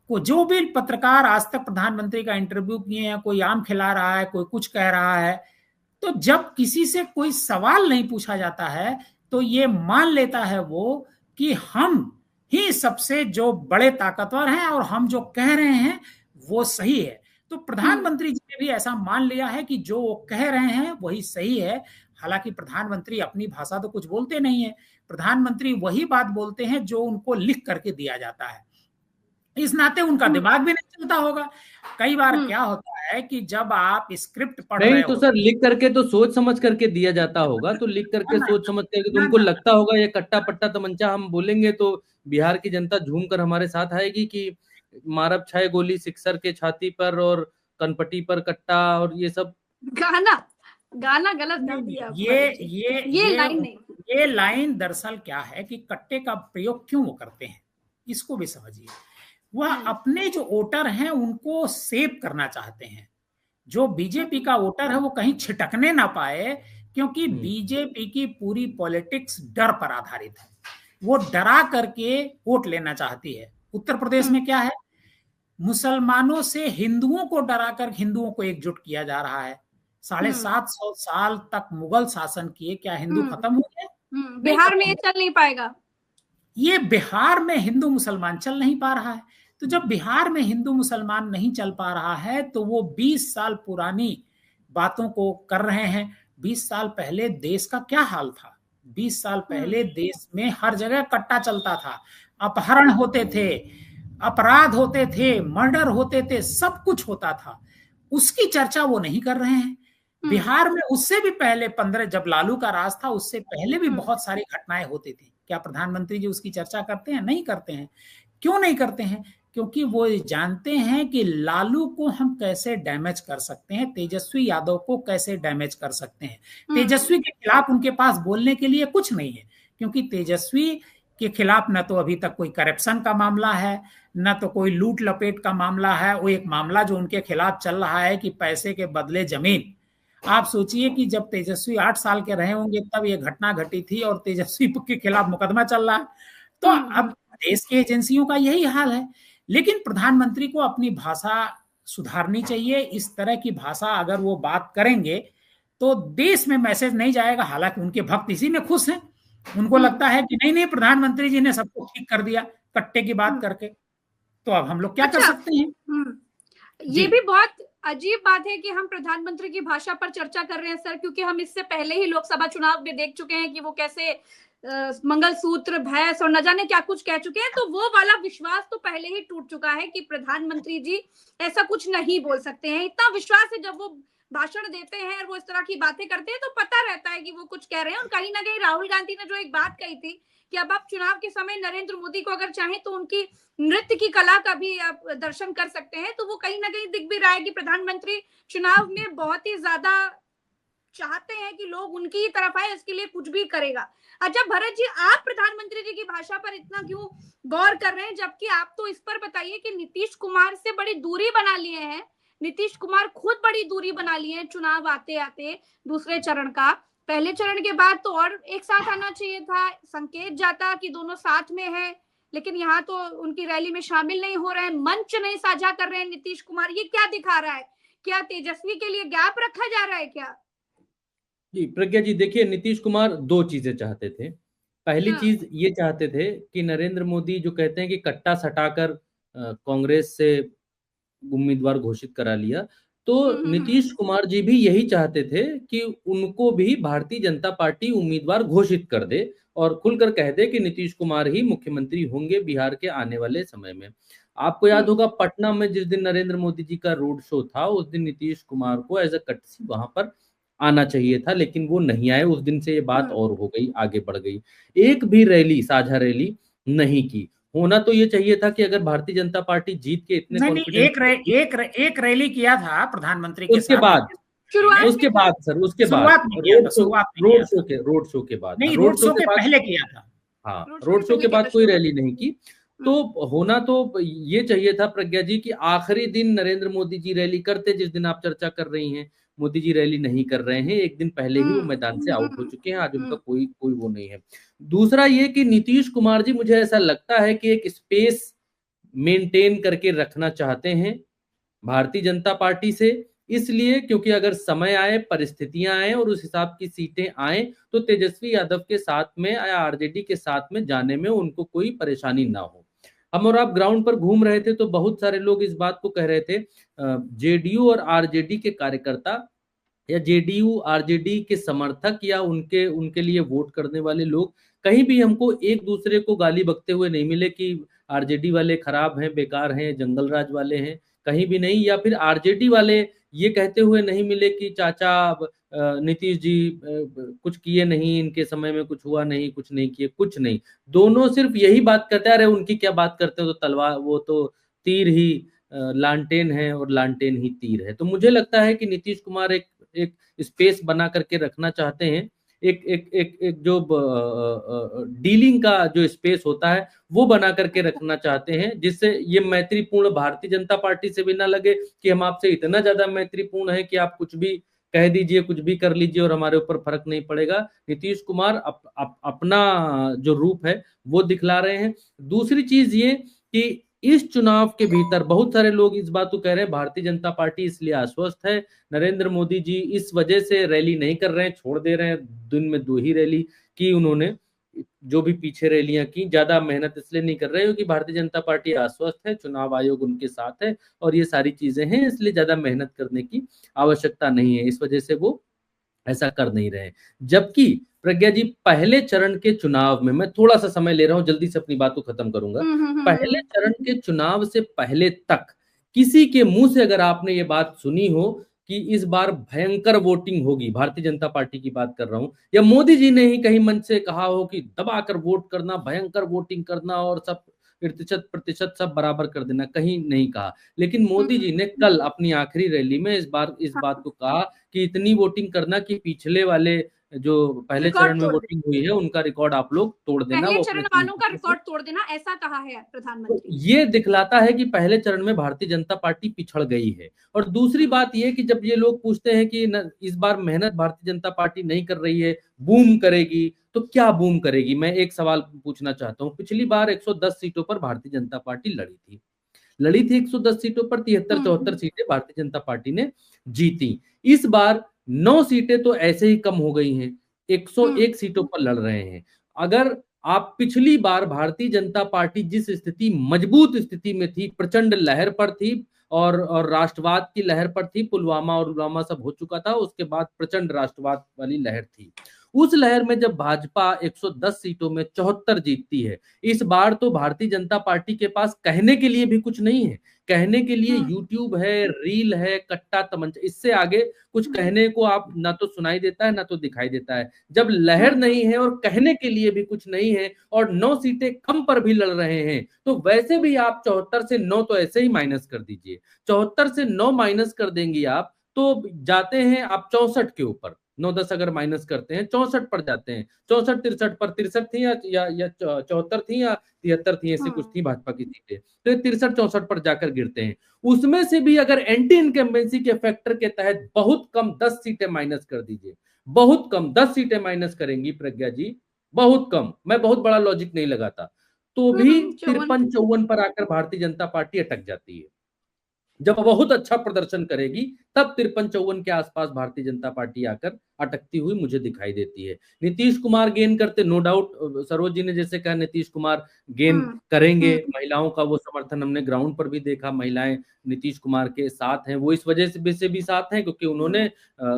जो भी पत्रकार आज तक प्रधानमंत्री का इंटरव्यू किए हैं, कोई आम खिला रहा है, कोई कुछ कह रहा है, तो जब किसी से कोई सवाल नहीं पूछा जाता है तो ये मान लेता है वो कि हम ही सबसे जो बड़े ताकतवर हैं और हम जो कह रहे हैं वो सही है। तो प्रधानमंत्री जी ने भी ऐसा मान लिया है कि जो वो कह रहे हैं वही सही है। हालांकि प्रधानमंत्री अपनी भाषा तो कुछ बोलते नहीं है, प्रधानमंत्री वही बात बोलते हैं जो उनको लिख करके दिया जाता है। इस नाते उनका दिमाग भी नहीं चलता होगा। कई बार क्या होता है कि जब आप स्क्रिप्ट पढ़ रहे हो,
तो सर लिख करके तो सोच समझ करके दिया जाता होगा, तो लिख करके सोच समझ करके तो उनको लगता होगा ये कट्टा पट्टा तमंचा हम बोलेंगे तो बिहार की जनता झूम कर हमारे साथ आएगी कि मारब 6 गोली सिक्सर के छाती पर और कनपट्टी पर कट्टा और ये सब।
गाना गलत कर दिया।
ये लाइन दरअसल क्या है कि कट्टे का प्रयोग क्यों वो करते हैं, इसको भी समझिए। वह अपने जो वोटर हैं उनको सेव करना चाहते हैं। जो बीजेपी का वोटर है वो कहीं छिटकने ना पाए, क्योंकि बीजेपी की पूरी पॉलिटिक्स डर पर आधारित है। वो डरा करके वोट लेना चाहती है। उत्तर प्रदेश में क्या है, मुसलमानों से हिंदुओं को डरा कर हिंदुओं को एकजुट किया जा रहा है। 750 साल तक मुगल शासन किए, क्या हिंदू खत्म हो गए?
बिहार में ये चल नहीं पाएगा।
ये बिहार में हिंदू मुसलमान चल नहीं पा रहा है। तो जब बिहार में हिंदू मुसलमान नहीं चल पा रहा है तो वो 20 साल पुरानी बातों को कर रहे हैं। 20 साल पहले देश का क्या हाल था? 20 साल पहले देश में हर जगह कट्टा चलता था, अपहरण होते थे, अपराध होते थे, मर्डर होते थे, सब कुछ होता था। उसकी चर्चा वो नहीं कर रहे हैं। बिहार में उससे भी पहले 15 जब लालू का राज था, उससे पहले भी बहुत सारी घटनाएं होती थी। क्या प्रधानमंत्री जी उसकी चर्चा करते हैं? नहीं करते हैं। क्यों नहीं करते हैं? क्योंकि वो जानते हैं कि लालू को हम कैसे डैमेज कर सकते हैं, तेजस्वी यादव को कैसे डैमेज कर सकते हैं। तेजस्वी के खिलाफ उनके पास बोलने के लिए कुछ नहीं है, क्योंकि तेजस्वी के खिलाफ न तो अभी तक कोई करप्शन का मामला है, न तो कोई लूट लपेट का मामला है। वो एक मामला जो उनके खिलाफ चल रहा है कि पैसे के बदले जमीन। आप सोचिए कि जब तेजस्वी 8 साल के रहे होंगे तब ये घटना घटी थी और तेजस्वी के खिलाफ मुकदमा चल रहा है। तो अब देश की एजेंसियों का यही हाल है। लेकिन प्रधानमंत्री को अपनी भाषा सुधारनी चाहिए। इस तरह की भाषा अगर वो बात करेंगे तो देश में मैसेज नहीं जाएगा। हालांकि उनके भक्त इसी में खुश हैं, उनको लगता है कि नहीं प्रधानमंत्री जी ने सबको ठीक कर दिया कट्टे की बात करके, तो अब हम लोग क्या कर सकते हैं।
ये भी बहुत अजीब बात है कि हम प्रधानमंत्री की भाषा पर चर्चा कर रहे हैं सर, क्योंकि हम इससे पहले ही लोकसभा चुनाव में देख चुके हैं कि वो कैसे मंगलसूत्र, भैंस और न जाने क्या कुछ कह चुके हैं। तो वो वाला विश्वास तो पहले ही टूट चुका है कि प्रधानमंत्री जी ऐसा कुछ नहीं बोल सकते हैं। इतना विश्वास है, जब वो भाषण देते हैं और वो इस तरह की बातें करते हैं तो पता रहता है कि वो कुछ कह रहे हैं। और कहीं ना कहीं राहुल गांधी ने जो एक बात कही थी कि अब आप चुनाव के समय नरेंद्र मोदी को अगर चाहें तो उनकी नृत्य की कला का भी आप दर्शन कर सकते हैं, तो वो कहीं ना कहीं दिख भी रहा है कि प्रधानमंत्री चुनाव में बहुत ही ज्यादा चाहते हैं कि लोग उनकी ही तरफ आए, इसके लिए कुछ भी करेगा। अच्छा भरत जी, आप प्रधानमंत्री जी की भाषा पर इतना क्यों गौर कर रहे हैं, जबकि आप तो इस पर बताइए कि नीतीश कुमार से बड़ी दूरी बना लिए हैं। नीतीश कुमार खुद बड़ी दूरी बना लिए हैं चुनाव आते आते दूसरे चरण का। पहले चरण के बाद तो और एक साथ आना चाहिए था, संकेत जाता कि दोनों साथ में है, लेकिन यहाँ तो उनकी रैली में शामिल नहीं हो रहे हैं, मंच नहीं साझा कर रहे हैं नीतीश कुमार। ये क्या दिखा रहा है? क्या तेजस्वी के लिए गैप रखा जा रहा है क्या?
जी प्रज्ञा जी, देखिए नीतीश कुमार दो चीजें चाहते थे। पहली चीज ये चाहते थे कि नरेंद्र मोदी जो कहते हैं कि कट्टा सटाकर कांग्रेस से उम्मीदवार घोषित करा लिया, तो नीतीश कुमार जी भी यही चाहते थे कि उनको भी भारतीय जनता पार्टी उम्मीदवार घोषित कर दे और खुलकर कह दे कि नीतीश कुमार ही मुख्यमंत्री होंगे बिहार के आने वाले समय में। आपको याद होगा पटना में जिस दिन नरेंद्र मोदी जी का रोड शो था, उस दिन नीतीश कुमार को एज अ कटसी वहां पर आना चाहिए था, लेकिन वो नहीं आए। उस दिन से ये बात और हो गई, आगे बढ़ गई। एक भी रैली, साझा रैली नहीं की। होना तो ये चाहिए था कि अगर भारतीय जनता पार्टी जीत के इतने
एक रैली किया था प्रधानमंत्री के
उसके बाद उसके बाद सर, उसके बाद रोड शो के बाद,
नहीं, रोड शो के पहले किया था।
हाँ, रोड शो के बाद कोई रैली नहीं की। तो होना तो ये चाहिए था प्रज्ञा जी कि आखिरी दिन नरेंद्र मोदी जी रैली करते, जिस दिन आप चर्चा कर रही हैं। मोदी जी रैली नहीं कर रहे हैं, एक दिन पहले ही वो मैदान से आउट हो चुके हैं। आज उनका कोई वो नहीं है। दूसरा ये कि नीतीश कुमार जी, मुझे ऐसा लगता है कि एक स्पेस मेंटेन करके रखना चाहते हैं भारतीय जनता पार्टी से, इसलिए क्योंकि अगर समय आए, परिस्थितियां आए और उस हिसाब की सीटें आए तो तेजस्वी यादव के साथ में या आरजेडी के साथ में जाने में उनको कोई परेशानी ना हो। हम और आप ग्राउंड पर घूम रहे थे तो बहुत सारे लोग इस बात को कह रहे थे, जेडीयू और आरजेडी के कार्यकर्ता या जेडीयू आरजेडी के समर्थक या उनके लिए वोट करने वाले लोग कहीं भी हमको एक दूसरे को गाली बकते हुए नहीं मिले कि आरजेडी वाले खराब हैं, बेकार हैं, जंगल राज वाले हैं, कहीं भी नहीं। या फिर आरजेडी वाले ये कहते हुए नहीं मिले कि चाचा नीतीश जी कुछ किए नहीं, इनके समय में कुछ हुआ नहीं, कुछ नहीं किए, कुछ नहीं। दोनों सिर्फ यही बात करते रहे, उनकी क्या बात करते हो तो तलवार, वो तो तीर ही लालटेन है और लालटेन ही तीर है। तो मुझे लगता है कि नीतीश कुमार एक स्पेस बना करके रखना चाहते हैं, एक जो डीलिंग का जो स्पेस होता है वो बना करके रखना चाहते हैं, जिससे ये मैत्रीपूर्ण भारतीय जनता पार्टी से भी ना लगे कि हम आपसे इतना ज्यादा मैत्रीपूर्ण है कि आप कुछ भी कह दीजिए, कुछ भी कर लीजिए और हमारे ऊपर फर्क नहीं पड़ेगा। नीतीश कुमार अपना जो रूप है वो दिखला रहे हैं। दूसरी चीज ये कि इस चुनाव के भीतर बहुत सारे लोग इस बात को कह रहे हैं भारतीय जनता पार्टी इसलिए आश्वस्त है, नरेंद्र मोदी जी इस वजह से रैली नहीं कर रहे हैं, छोड़ दे रहे हैं। दिन में 2 ही रैली की उन्होंने, जो भी पीछे रैलियां की, ज्यादा मेहनत इसलिए नहीं कर रहे क्योंकि भारतीय जनता पार्टी आश्वस्त है, चुनाव आयोग उनके साथ है और ये सारी चीजें हैं, इसलिए ज्यादा मेहनत करने की आवश्यकता नहीं है, इस वजह से वो ऐसा कर नहीं रहे। जबकि प्रज्ञा जी, पहले चरण के चुनाव में, मैं थोड़ा सा समय ले रहा हूं, जल्दी से अपनी बात को खत्म करूंगा। पहले चरण के चुनाव से पहले तक किसी के मुंह से अगर आपने ये बात सुनी हो कि इस बार भयंकर वोटिंग होगी, भारतीय जनता पार्टी की बात कर रहा हूं, या मोदी जी ने ही कहीं मंच से कहा हो कि दबाकर वोट करना, भयंकर वोटिंग करना और सब प्रतिशत सब बराबर कर देना, कहीं नहीं कहा। लेकिन मोदी जी ने कल अपनी आखिरी रैली में इस बात को कहा कि इतनी वोटिंग करना कि पिछले वाले जो पहले चरण में वोटिंग हुई है उनका रिकॉर्ड आप लोग तोड़ देना,
पहले चरण वालों का रिकॉर्ड तोड़ देना, ऐसा कहा है प्रधानमंत्री।
ये दिखलाता है कि पहले चरण में भारतीय जनता पार्टी पिछड़ गई है। और दूसरी बात ये कि जब ये लोग पूछते हैं कि इस बार मेहनत भारतीय जनता पार्टी नहीं कर रही है, बूम करेगी, तो क्या बूम करेगी? मैं एक सवाल पूछना चाहता हूं। पिछली बार 110 सीटों पर भारतीय जनता पार्टी लड़ी थी 110 सीटों पर 73-74 सीटें भारतीय जनता पार्टी ने जीती। इस बार 9 सीटें तो ऐसे ही कम हो गई हैं, 101 सीटों पर लड़ रहे हैं। अगर आप पिछली बार भारतीय जनता पार्टी जिस स्थिति, मजबूत स्थिति में थी, प्रचंड लहर पर थी और राष्ट्रवाद की लहर पर थी, पुलवामा और उलवामा सब हो चुका था, उसके बाद प्रचंड राष्ट्रवाद वाली लहर थी। उस लहर में जब भाजपा 110 सीटों में 74 जीतती है, इस बार तो भारतीय जनता पार्टी के पास कहने के लिए भी कुछ नहीं है। कहने के लिए यूट्यूब है, रील है, कट्टा तमंचा, इससे आगे कुछ कहने को आप ना तो सुनाई देता है ना तो दिखाई देता है। जब लहर नहीं है और कहने के लिए भी कुछ नहीं है और 9 सीटें कम पर भी लड़ रहे हैं, तो वैसे भी आप 74 से 9 तो ऐसे ही माइनस कर दीजिए, 74 से 9 माइनस कर देंगे आप तो जाते हैं आप 64 के ऊपर। 9-10 अगर माइनस करते हैं 64 पर जाते हैं। 64-63 पर 63 थी या 74 थी या 73 थी, ऐसी कुछ थी भाजपा की सीटें, तो 63-64 पर जाकर गिरते हैं। उसमें से भी अगर एंटी इनकम्बेंसी के फैक्टर के तहत बहुत कम 10 सीटें माइनस कर दीजिए, बहुत कम 10 सीटें माइनस करेंगी प्रज्ञा जी, बहुत कम, मैं बहुत बड़ा लॉजिक नहीं लगाता, तो भी 53-54 पर आकर भारतीय जनता पार्टी अटक जाती है। जब बहुत अच्छा प्रदर्शन करेगी तब 53-54 के आसपास भारतीय जनता पार्टी आकर अटकती हुई मुझे दिखाई देती है। नीतीश कुमार गेन करते, नो डाउट, सरोज जी ने जैसे कहा नीतीश कुमार गेन करेंगे, महिलाओं का वो समर्थन हमने ग्राउंड पर भी देखा, महिलाएं नीतीश कुमार के साथ हैं। वो इस वजह से भी साथ हैं क्योंकि उन्होंने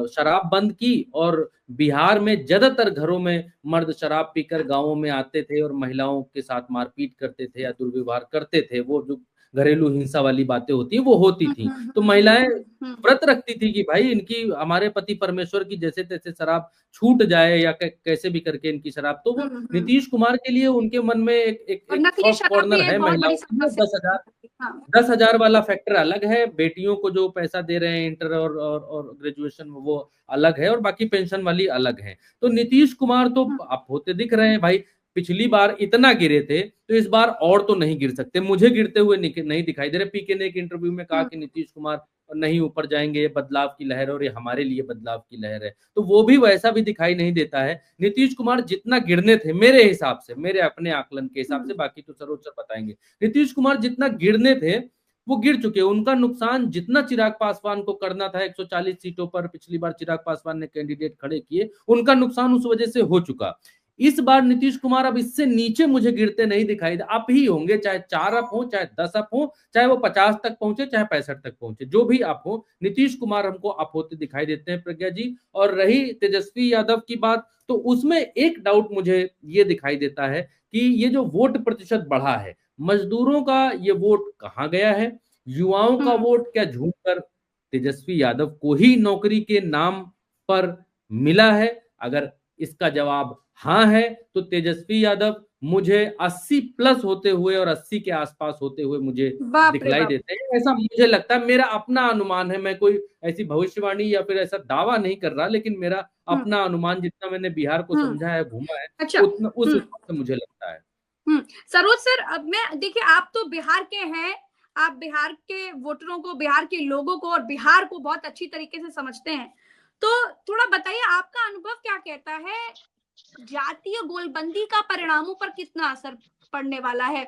शराब बंद की और बिहार में ज्यादातर घरों में मर्द शराब पीकर गांवों में आते थे और महिलाओं के साथ मारपीट करते थे या दुर्व्यवहार करते थे, वो जो घरेलू हिंसा वाली बातें होती है वो होती थी। तो महिलाएं व्रत रखती थी कि भाई इनकी, हमारे पति परमेश्वर की जैसे तैसे शराब छूट जाए या कैसे भी करके इनकी शराब, तो वो नीतीश कुमार के लिए उनके मन में एक कॉर्नर है महिलाओं का। 10,000 वाला फैक्टर अलग है, बेटियों को जो पैसा दे रहे हैं इंटर और ग्रेजुएशन में वो अलग है, और बाकी पेंशन वाली अलग है। तो नीतीश कुमार तो आप होते दिख रहे हैं भाई, पिछली बार इतना गिरे थे तो इस बार और तो नहीं गिर सकते, मुझे गिरते हुए नहीं दिखाई दे रहे। पीके ने एक इंटरव्यू में कहा कि नीतीश कुमार नहीं ऊपर जाएंगे, बदलाव की लहर और ये हमारे लिए बदलाव की लहर है, तो वो भी वैसा भी दिखाई नहीं देता है। नीतीश कुमार जितना गिरने थे मेरे हिसाब से, मेरे अपने आकलन के हिसाब से, बाकी तो सरोज सर बताएंगे, नीतीश कुमार जितना गिरने थे वो गिर चुके। उनका नुकसान जितना चिराग पासवान को करना था, 140 सीटों पर पिछली बार चिराग पासवान ने कैंडिडेट खड़े किए, उनका नुकसान उस वजह से हो चुका। इस बार नीतीश कुमार अब इससे नीचे मुझे गिरते नहीं दिखाई दे, आप ही होंगे, चाहे 4 अप हो, चाहे 10 अप हो, चाहे वो 50 तक पहुंचे, चाहे 65 तक पहुंचे, जो भी आप हो, नीतीश कुमार हमको अप होते दिखाई देते हैं प्रज्ञा जी। और रही तेजस्वी यादव की बात, तो उसमें एक डाउट मुझे ये दिखाई देता है कि ये जो वोट प्रतिशत बढ़ा है, मजदूरों का ये वोट कहाँ गया है, युवाओं का वोट क्या झूठकर तेजस्वी यादव को ही नौकरी के नाम पर मिला है? अगर इसका जवाब हाँ है तो तेजस्वी यादव मुझे 80 प्लस होते हुए और 80 के आसपास होते हुए मुझे दिखलाई देते हैं, ऐसा मुझे लगता है। मेरा अपना अनुमान है, मैं कोई ऐसी भविष्यवाणी या फिर ऐसा दावा नहीं कर रहा, लेकिन मेरा अपना अनुमान, जितना मैंने बिहार को समझा है, घूमा है,
अच्छा,
उतना उस हिसाब से मुझे लगता है।
सरोज सर, अब मैं देखिए, आप तो बिहार के हैं, आप बिहार के वोटरों को, बिहार के लोगों को और बिहार को बहुत अच्छी तरीके से समझते हैं, तो थोड़ा बताइए आपका अनुभव क्या कहता है, जातीय गोलबंदी का परिणामों पर कितना असर पड़ने वाला है?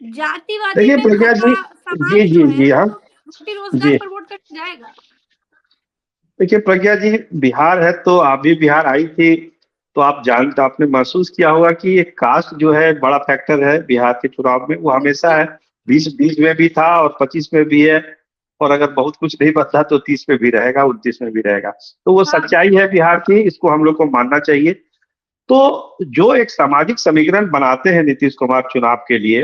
जातिवादी में
प्रज्ञा जी
रोजगार पर वोट कर जाएगा।
देखिए प्रज्ञा जी, बिहार है तो आप भी बिहार आई थी, तो आप जानते, आपने महसूस किया होगा कि एक कास्ट जो है बड़ा फैक्टर है बिहार के चुनाव में, वो हमेशा है, 20 में भी था और 25 में भी है, और अगर बहुत कुछ नहीं बदला तो 30 में भी रहेगा, 29 में भी रहेगा। तो वो सच्चाई है बिहार की, इसको हम लोग को मानना चाहिए। तो जो एक सामाजिक समीकरण बनाते हैं नीतीश कुमार चुनाव के लिए,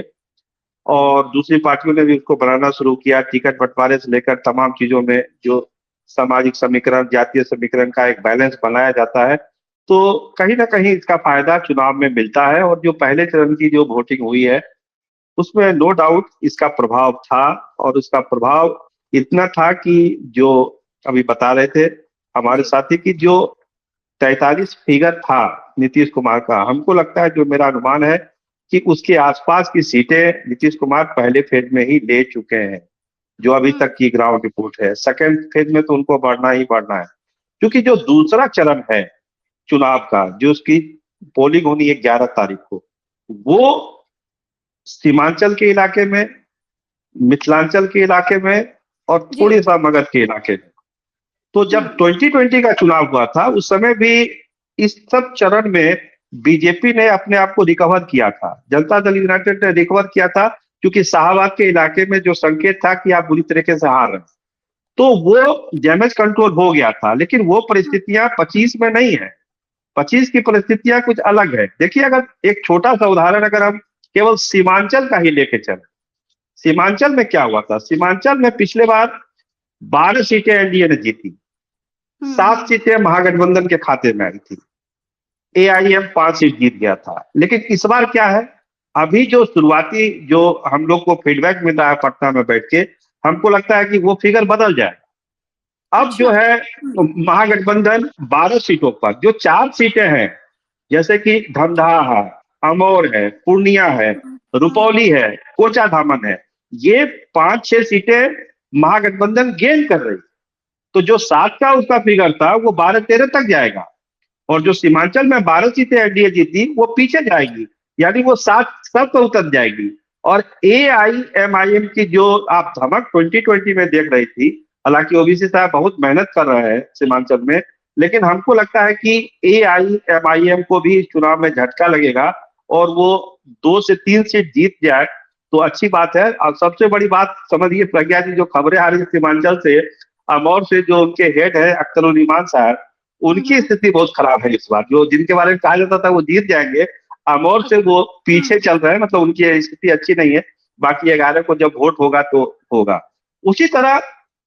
और दूसरी पार्टियों ने भी उसको बनाना शुरू किया। टिकट बंटवारे से लेकर तमाम चीजों में जो सामाजिक समीकरण, जातीय समीकरण का एक बैलेंस बनाया जाता है, तो कहीं ना कहीं इसका फायदा चुनाव में मिलता है। और जो पहले चरण की जो वोटिंग हुई है उसमें नो डाउट इसका प्रभाव था, और उसका प्रभाव इतना था कि जो अभी बता रहे थे हमारे साथी की जो 43 फिगर था नीतीश कुमार का, हमको लगता है, जो मेरा अनुमान है कि उसके आसपास की सीटें नीतीश कुमार पहले फेज में ही ले चुके हैं, जो अभी तक की ग्राउंड रिपोर्ट है। सेकंड फेज में तो उनको बढ़ना ही बढ़ना है, क्योंकि जो दूसरा चरण है चुनाव का, जो उसकी पोलिंग होनी है 11 तारीख को, वो सीमांचल के इलाके में, मिथिलांचल के इलाके में और थोड़ी सा मगध के इलाके में। तो जब 2020 का चुनाव हुआ था उस समय भी इस सब चरण में बीजेपी ने अपने आप को रिकवर किया था, जनता दल यूनाइटेड ने रिकवर किया था, क्योंकि शाहबाद के इलाके में जो संकेत था कि आप बुरी तरीके से हार रहे, तो वो डैमेज कंट्रोल हो गया था। लेकिन वो परिस्थितियां 25 में नहीं है। 25 की परिस्थितियां कुछ अलग है। देखिए, अगर एक छोटा सा उदाहरण अगर हम केवल सीमांचल का ही लेके चले, सीमांचल में क्या हुआ था? सीमांचल में पिछले बार 12 सीटें एनडीए ने जीती, 7 सीटें महागठबंधन के खाते में आई थी, एआईएम 5 सीट जीत गया था। लेकिन इस बार क्या है, अभी जो शुरुआती जो हम लोग को फीडबैक मिल रहा है पटना में बैठ के, हमको लगता है कि वो फिगर बदल जाए। अब जो है महागठबंधन 12 सीटों पर जो 4 सीटें हैं, जैसे कि धमदाहा है, अमौर है, पूर्णिया है, रुपौली है, कोचा धामन है, ये 5-6 सीटें महागठबंधन गेन कर रही। तो जो 7 का उसका फिगर था वो 12-13 तक जाएगा, और जो सीमांचल में 12 सीटें एनडीए जीती वो पीछे जाएगी, यानी वो 7 सब पर उतर जाएगी। और एआईएमआईएम की जो आप धमक 2020 में देख रही थी, हालांकि ओबीसी साहब बहुत मेहनत कर रहे हैं सीमांचल में, लेकिन हमको लगता है कि एआईएमआईएम को भी चुनाव में झटका लगेगा और वो 2 से 3 सीट जीत जाए तो अच्छी बात है। और सबसे बड़ी बात समझिए प्रज्ञा जी, जो खबरें आ रही है सीमांचल से, अमौर से जो उनके हेड है अख्तरुल ईमान साहब, उनकी स्थिति बहुत खराब है इस बार। जो जिनके बारे में कहा जाता था वो जीत जाएंगे, अमौर से वो पीछे चल रहे हैं, मतलब उनकी स्थिति अच्छी नहीं है। बाकी 11 को जब वोट होगा तो होगा। उसी तरह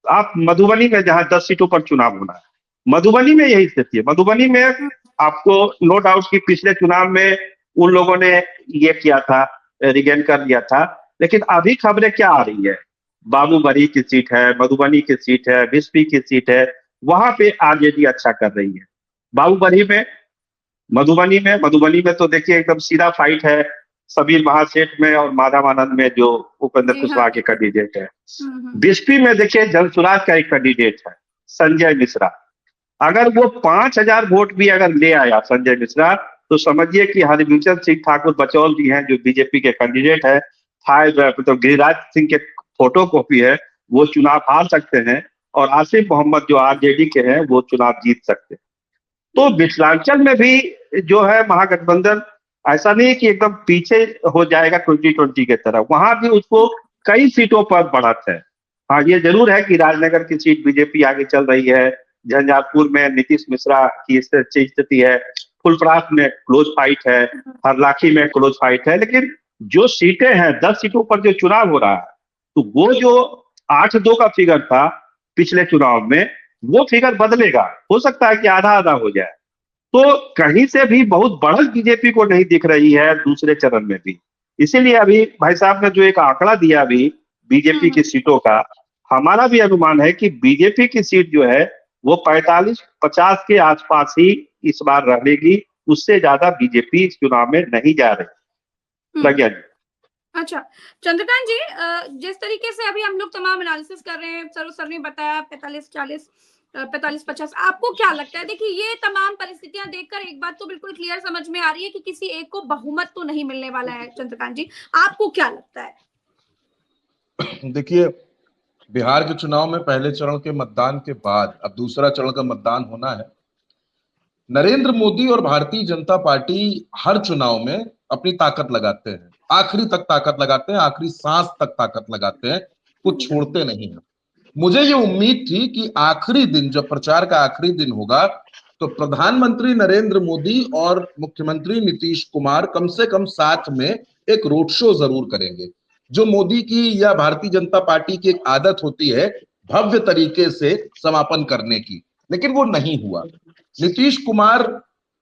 आप मधुबनी में, जहां 10 सीटों पर चुनाव होना है, मधुबनी में यही स्थिति है। मधुबनी में आपको नो डाउट कि पिछले चुनाव में उन लोगों ने ये किया था, रिगेन कर लिया था, लेकिन अभी खबरें क्या आ रही है, बाबूबरी की सीट है, मधुबनी की सीट है, बिस्फी की सीट है, वहां पे आरजेडी अच्छा कर रही है। बाबूबरी में, मधुबनी में तो देखिए एकदम सीधा फाइट है सबीर महासेठ में और माधवानंद में, जो उपेंद्र कुशवाहा के कैंडिडेट है। बिस्फी में देखिए जनसुराज का एक कैंडिडेट है संजय मिश्रा। अगर वो 5000 वोट भी अगर ले आया संजय मिश्रा, तो समझिए कि हरिभूषण सिंह ठाकुर बचौल जी हैं जो बीजेपी के कैंडिडेट है, तो गिरिराज सिंह के फोटो कॉपी है, वो चुनाव हार सकते हैं, और आसिफ मोहम्मद जो आरजेडी के हैं वो चुनाव जीत सकते हैं। तो मिथिलांचल में भी जो है महागठबंधन ऐसा नहीं कि एकदम पीछे हो जाएगा 2020 के तरह, वहां भी उसको कई सीटों पर बढ़त है। हाँ, ये जरूर है कि राजनगर की सीट बीजेपी आगे चल रही है, झंझारपुर में नीतीश मिश्रा की अच्छी स्थिति है, फुलपरास में क्लोज फाइट है, हरलाखी में क्लोज फाइट है। लेकिन जो सीटें हैं 10 सीटों पर जो चुनाव हो रहा है, तो वो जो 8-2 का फिगर था पिछले चुनाव में, वो फिगर बदलेगा, हो सकता है कि आधा आधा हो जाए। तो कहीं से भी बहुत बढ़त बीजेपी को नहीं दिख रही है दूसरे चरण में भी। इसीलिए अभी भाई साहब ने जो एक आंकड़ा दिया अभी बीजेपी की सीटों का, हमारा भी अनुमान है कि बीजेपी की सीट जो है वो 45-50 के आसपास ही इस बार रहेगी, उससे ज्यादा बीजेपी इस चुनाव में नहीं जा रही। प्रज्ञा जी।
अच्छा चंद्रकांत जी, जिस तरीके से अभी हम लोग तमाम एनालिसिस कर रहे हैं, सर ने बताया 45-50, आपको क्या लगता है? देखिए, ये तमाम परिस्थितियां देखकर एक बात तो बिल्कुल क्लियर समझ में आ रही है कि किसी एक को बहुमत तो नहीं मिलने वाला है। चंद्रकांत जी, आपको क्या लगता है?
देखिए, बिहार के चुनाव में पहले चरण के मतदान के बाद अब दूसरा चरण का मतदान होना है। नरेंद्र मोदी और भारतीय जनता पार्टी हर चुनाव में अपनी ताकत लगाते हैं, आखिरी तक ताकत लगाते हैं, आखिरी सांस तक ताकत लगाते हैं, कुछ छोड़ते नहीं है। मुझे ये उम्मीद थी कि आखिरी दिन, जब प्रचार का आखिरी दिन होगा, तो प्रधानमंत्री नरेंद्र मोदी और मुख्यमंत्री नीतीश कुमार कम से कम साथ में एक रोड शो जरूर करेंगे, जो मोदी की या भारतीय जनता पार्टी की एक आदत होती है भव्य तरीके से समापन करने की, लेकिन वो नहीं हुआ। नीतीश कुमार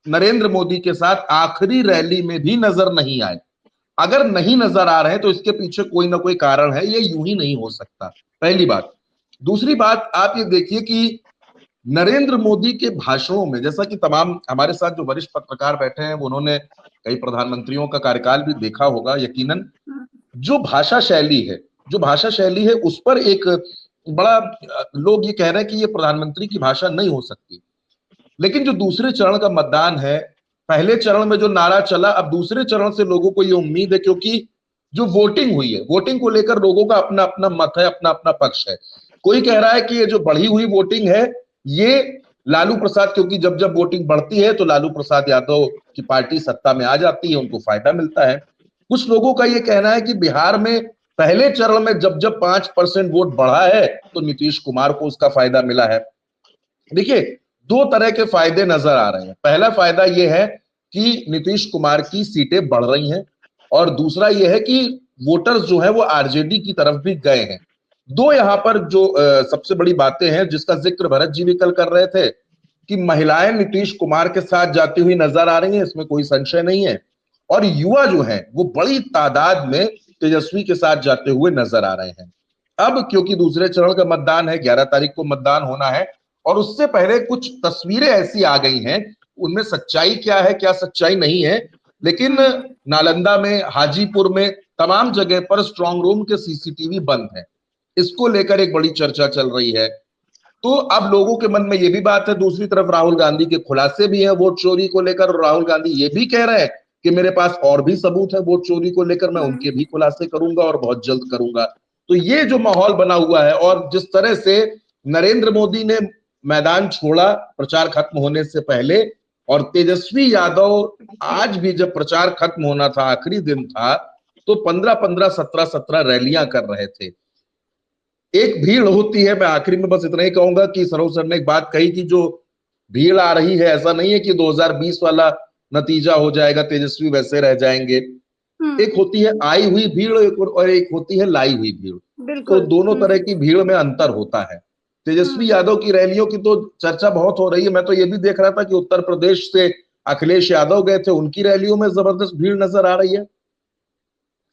नरेंद्र मोदी के साथ आखिरी रैली में भी नजर नहीं आए। अगर नहीं नजर आ रहे हैं तो इसके पीछे कोई ना कोई कारण है, ये यूं ही नहीं हो सकता, पहली बात। दूसरी बात, आप ये देखिए कि नरेंद्र मोदी के भाषणों में, जैसा कि तमाम हमारे साथ जो वरिष्ठ पत्रकार बैठे हैं उन्होंने कई प्रधानमंत्रियों का कार्यकाल भी देखा होगा यकीनन, जो भाषा शैली है उस पर एक बड़ा लोग ये कह रहे हैं कि ये प्रधानमंत्री की भाषा नहीं हो सकती। लेकिन जो दूसरे चरण का मतदान है, पहले चरण में जो नारा चला, अब दूसरे चरण से लोगों को ये उम्मीद है, क्योंकि जो वोटिंग हुई है, वोटिंग को लेकर लोगों का अपना अपना मत है, अपना अपना पक्ष है। कोई कह रहा है कि ये जो बढ़ी हुई वोटिंग है ये लालू प्रसाद, क्योंकि जब जब वोटिंग बढ़ती है तो लालू प्रसाद यादव की पार्टी सत्ता में आ जाती है, उनको फायदा मिलता है। कुछ लोगों का ये कहना है कि बिहार में पहले चरण में जब जब 5% वोट बढ़ा है तो नीतीश कुमार को उसका फायदा मिला है। देखिए, दो तरह के फायदे नजर आ रहे हैं। पहला फायदा यह है कि नीतीश कुमार की सीटें बढ़ रही हैं, और दूसरा यह है कि वोटर्स जो है वो आरजेडी की तरफ भी गए हैं। दो यहाँ पर जो सबसे बड़ी बातें हैं जिसका जिक्र भरत जी भी कल कर रहे थे कि महिलाएं नीतीश कुमार के साथ जाती हुई नजर आ रही हैं, इसमें कोई संशय नहीं है, और युवा जो है वो बड़ी तादाद में तेजस्वी के साथ जाते हुए नजर आ रहे हैं। अब क्योंकि दूसरे चरण का मतदान है, 11 तारीख को मतदान होना है, और उससे पहले कुछ तस्वीरें ऐसी आ गई हैं, उनमें सच्चाई क्या है क्या सच्चाई नहीं है, लेकिन नालंदा में, हाजीपुर में, तमाम जगह पर स्ट्रांग रूम के सीसीटीवी बंद है। इसको लेकर एक बड़ी चर्चा चल रही है। तो अब लोगों के मन में ये भी बात है, दूसरी तरफ राहुल गांधी के खुलासे भी हैं वोट चोरी को लेकर, और राहुल गांधी ये भी कह रहे हैं कि मेरे पास और भी सबूत है वोट चोरी को लेकर, मैं उनके भी खुलासे करूंगा और बहुत जल्द करूंगा। तो ये जो माहौल बना हुआ है, और जिस तरह से नरेंद्र मोदी ने मैदान छोड़ा प्रचार खत्म होने से पहले, और तेजस्वी यादव आज भी जब प्रचार खत्म होना था, आखिरी दिन था, तो 15-15, 17-17 रैलियां कर रहे थे। एक भीड़ होती है, मैं आखिरी में बस इतना ही कहूंगा कि सरोज सर ने एक बात कही कि जो भीड़ आ रही है, ऐसा नहीं है कि 2020 वाला नतीजा हो जाएगा, तेजस्वी वैसे रह जाएंगे। एक होती है आई हुई भीड़ और एक होती है लाई हुई भीड़, तो दोनों तरह की भीड़ में अंतर होता है। तेजस्वी यादव की रैलियों की तो चर्चा बहुत हो रही है। मैं तो ये भी देख रहा था कि उत्तर प्रदेश से अखिलेश यादव गए थे, उनकी रैलियों में जबरदस्त भीड़ नजर आ रही है।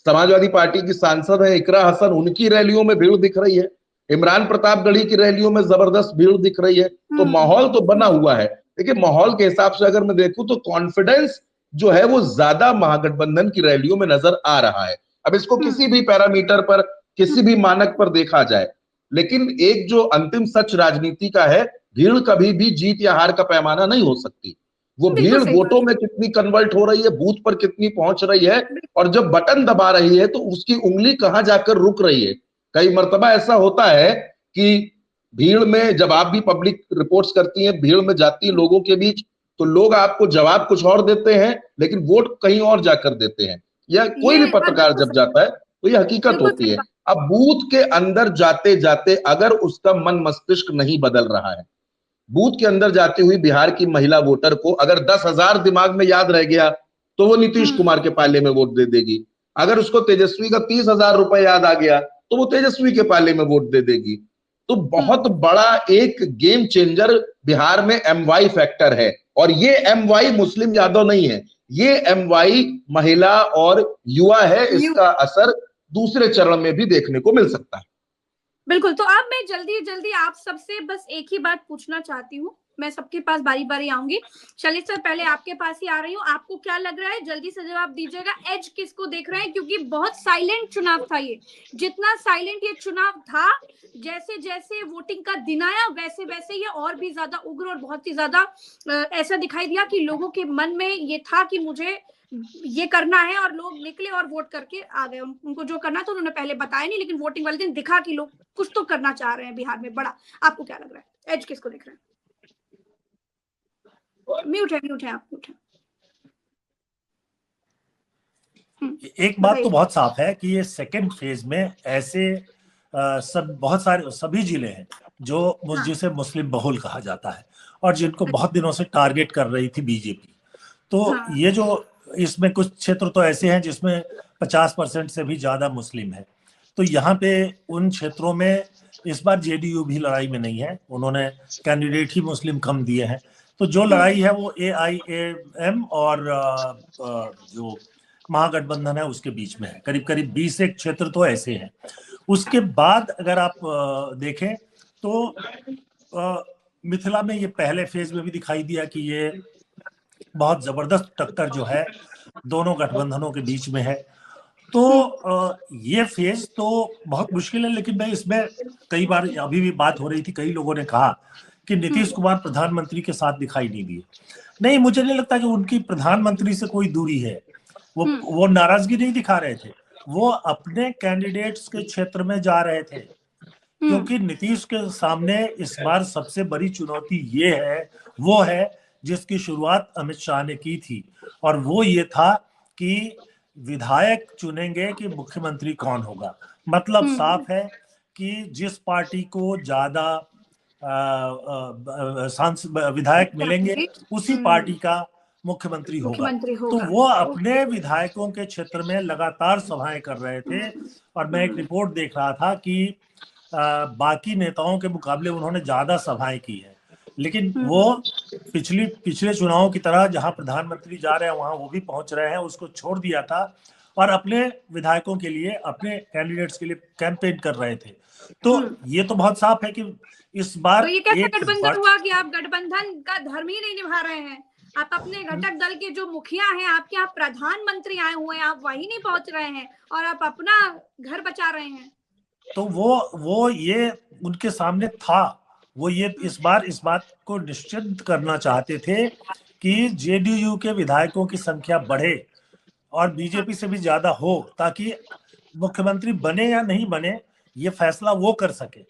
समाजवादी पार्टी की सांसद है इकरा हसन, उनकी रैलियों में भीड़ दिख रही है। इमरान प्रतापगढ़ी की रैलियों में जबरदस्त भीड़ दिख रही है। तो माहौल तो बना हुआ है। देखिए, माहौल के हिसाब से अगर मैं देखूं तो कॉन्फिडेंस जो है वो ज्यादा महागठबंधन की रैलियों में नजर आ रहा है। अब इसको किसी भी पैरामीटर पर, किसी भी मानक पर देखा जाए, लेकिन एक जो अंतिम सच राजनीति का है, भीड़ कभी भी जीत या हार का पैमाना नहीं हो सकती। वो भीड़ वोटों में कितनी कन्वर्ट हो रही है, बूथ पर कितनी पहुंच रही है, और जब बटन दबा रही है तो उसकी उंगली कहां जाकर रुक रही है। कई मर्तबा ऐसा होता है कि भीड़ में, जब आप भी पब्लिक रिपोर्ट्स करती हैं, भीड़ में जाती है लोगों के बीच, तो लोग आपको जवाब कुछ और देते हैं लेकिन वोट कहीं और जाकर देते हैं, या कोई भी पत्रकार जब जाता है तो ये हकीकत होती है। अब बूथ के अंदर जाते जाते अगर उसका मन मस्तिष्क नहीं बदल रहा है, बूथ के अंदर जाती हुई बिहार की महिला वोटर को अगर 10,000 दिमाग में याद रह गया तो वो नीतीश कुमार के पाले में वोट दे देगी। अगर उसको तेजस्वी का 30,000 रुपए याद आ गया तो वो तेजस्वी के पाले में वोट दे देगी। तो बहुत बड़ा एक गेम चेंजर बिहार में MY फैक्टर है, और ये MY मुस्लिम यादव नहीं है, ये MY महिला और युवा है। इसका असर दूसरे चरण में भी देखने को मिल सकता है।
बिल्कुल। तो अब मैं जल्दी जल्दी आप सबसे बस एक ही बात पूछना चाहती हूँ, मैं सबके पास बारी बारी आऊंगी। शैलेश सर, पहले आपके पास ही आ रही हूँ, आपको क्या लग रहा है, जल्दी से जवाब दीजिएगा, एज किसको देख रहे हैं? क्योंकि बहुत साइलेंट चुनाव था ये, जितना साइलेंट ये चुनाव था, जैसे जैसे वोटिंग का दिन आया वैसे वैसे ये और भी ज्यादा उग्र और बहुत ही ज्यादा ऐसा दिखाई दिया कि लोगों के मन में ये था कि मुझे ये करना है, और लोग निकले और वोट करके आ गए। उनको जो करना था उन्होंने पहले बताया नहीं, लेकिन वोटिंग वाले दिन दिखा कि लोग कुछ तो करना चाह रहे हैं बिहार में बड़ा। आपको क्या लग रहा है, एज किसको देख रहे हैं? म्यूट है आप, म्यूट है।
एक बात तो बहुत साफ है कि ये सेकेंड फेज में ऐसे बहुत सारे सभी जिले हैं जो जिसे मुस्लिम बहुल कहा जाता है, और जिनको बहुत दिनों से टारगेट कर रही थी बीजेपी। तो ये जो इसमें कुछ क्षेत्र तो ऐसे हैं जिसमें 50% से भी ज्यादा मुस्लिम है। तो यहाँ पे उन क्षेत्रों में इस बार जेडीयू भी लड़ाई में नहीं है, उन्होंने कैंडिडेट ही मुस्लिम कम दिए हैं। तो जो लड़ाई है वो AIAM और जो महागठबंधन है उसके बीच में है। करीब करीब 20 एक क्षेत्र तो ऐसे हैं। उसके बाद अगर आप देखें तो मिथिला में ये पहले फेज में भी दिखाई दिया कि ये बहुत जबरदस्त टक्कर जो है दोनों गठबंधनों के बीच में है। तो ये फेज तो बहुत मुश्किल है, लेकिन मैं इसमें कई बार अभी भी बात हो रही थी, कई लोगों ने कहा कि नीतीश कुमार प्रधानमंत्री के साथ दिखाई नहीं दिए। नहीं, मुझे नहीं लगता कि उनकी प्रधानमंत्री से कोई दूरी है। वो नाराजगी नहीं दिखा रहे थे, वो अपने कैंडिडेट्स के क्षेत्र में जा रहे थे, क्योंकि नीतीश के सामने इस बार सबसे बड़ी चुनौती ये है, वो है जिसकी शुरुआत अमित शाह ने की थी, और वो ये था कि विधायक चुनेंगे कि मुख्यमंत्री कौन होगा। मतलब साफ है कि जिस पार्टी को ज्यादा विधायक मिलेंगे उसी पार्टी का मुख्यमंत्री होगा। तो वो अपने विधायकों के क्षेत्र में लगातार सभाएं कर रहे थे, और मैं एक रिपोर्ट देख रहा था कि बाकी नेताओं के मुकाबले उन्होंने ज्यादा सभाएं की है। लेकिन वो पिछले चुनावों की तरह जहां प्रधानमंत्री जा रहे हैं वहां वो भी पहुंच रहे हैं, उसको छोड़ दिया था और अपने विधायकों के लिए, अपने कैंडिडेट्स के लिए कैंपेन कर रहे थे। तो ये तो बहुत साफ है कि इस बार
तो ये कैसा गठबंधन हुआ कि आप गठबंधन का धर्म ही नहीं निभा रहे हैं। आप अपने घटक दल के जो मुखिया हैं, आपके यहाँ प्रधानमंत्री आए हुए हैं, आप वहीं नहीं पहुंच रहे हैं और आप अपना घर बचा रहे हैं।
तो वो ये उनके सामने था, वो ये इस बार इस बात को निश्चित करना चाहते थे कि जेडीयू के विधायकों की संख्या बढ़े और बीजेपी से भी ज्यादा हो, ताकि मुख्यमंत्री बने या नहीं बने ये फैसला वो कर सके।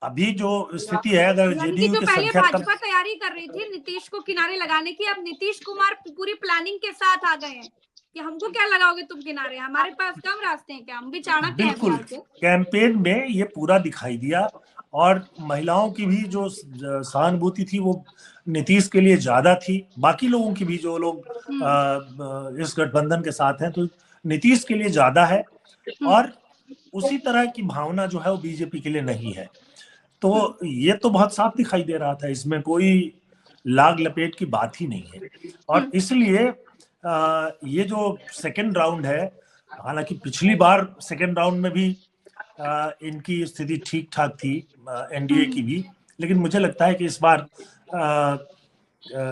अभी जो स्थिति है, अगर जेडीयू की संख्या
भाजपा तैयारी कर रही थी नीतीश को किनारे लगाने की, अब नीतीश कुमार पूरी प्लानिंग के साथ आ गए हैं कि हमको क्या लगाओगे तुम किनारे, हमारे पास कम रास्ते हैं क्या, हम भी चाणक्य हैं।
बिल्कुल, कैंपेन में ये पूरा दिखाई दिया, और महिलाओं की भी जो सहानुभूति थी वो नीतीश के लिए ज्यादा थी, बाकी लोगों की भी, जो लोग इस गठबंधन के साथ हैं तो नीतीश के लिए ज्यादा है, और उसी तरह की भावना जो है वो बीजेपी के लिए नहीं है। तो ये तो बहुत साफ दिखाई दे रहा था, इसमें कोई लाग लपेट की बात ही नहीं है। और इसलिए ये जो सेकेंड राउंड है, हालांकि पिछली बार सेकेंड राउंड में भी इनकी स्थिति ठीक ठाक थी, एनडीए की भी, लेकिन मुझे लगता है कि इस बार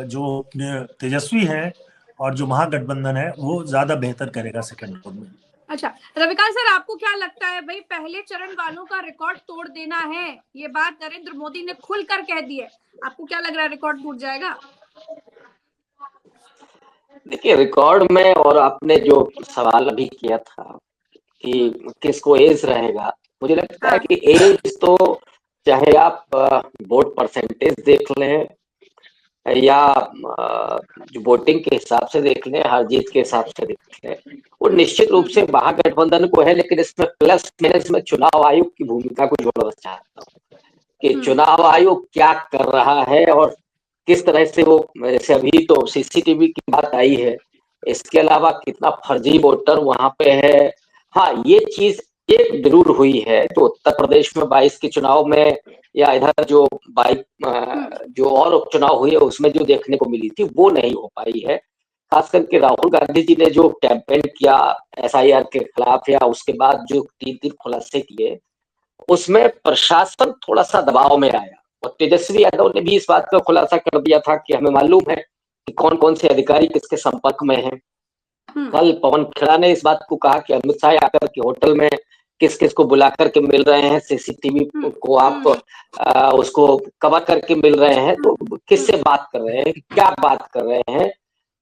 जो तेजस्वी है और जो महागठबंधन है वो ज्यादा बेहतर करेगा सेकेंड राउंड में।
अच्छा रविकांत सर, आपको क्या लगता है, भाई पहले चरण वालों का रिकॉर्ड तोड़ देना है, ये बात नरेंद्र मोदी ने खुलकर कह दी है, आपको क्या लग रहा है रिकॉर्ड टूट जाएगा?
देखिए, रिकॉर्ड में, और आपने जो सवाल अभी किया था कि किसको एज रहेगा, मुझे लगता है कि एज तो चाहे आप वोट परसेंटेज देख लें या जो वोटिंग के हिसाब से देख लें, हार जीत के हिसाब से देख लें, वो निश्चित रूप से महागठबंधन को है। लेकिन इसमें प्लस माइनस में चुनाव आयोग की भूमिका को जोड़ना चाहता हूँ कि चुनाव आयोग क्या कर रहा है और किस तरह से वो, जैसे अभी तो सीसीटीवी की बात आई है, इसके अलावा कितना फर्जी वोटर वहां पे है। हाँ, ये चीज एक जरूर हुई है, तो उत्तर प्रदेश में 22 के चुनाव में या इधर जो जो और उपचुनाव हुए उसमें जो देखने को मिली थी वो नहीं हो पाई है। खास करके राहुल गांधी जी ने जो कैंपेन किया एसआईआर के खिलाफ, या उसके बाद जो 3 खुलासे किए, उसमें प्रशासन थोड़ा सा दबाव में आया, और तेजस्वी यादव ने भी इस बात का खुलासा कर दिया था कि हमें मालूम है कि कौन कौन से अधिकारी किसके संपर्क में हैं। कल पवन खेड़ा ने इस बात को कहा कि अमित शाह आकर के होटल में किस किस को बुला करके मिल रहे हैं, सीसीटीवी को आप उसको कवर करके मिल रहे हैं, तो किससे बात कर रहे हैं, क्या बात कर रहे हैं।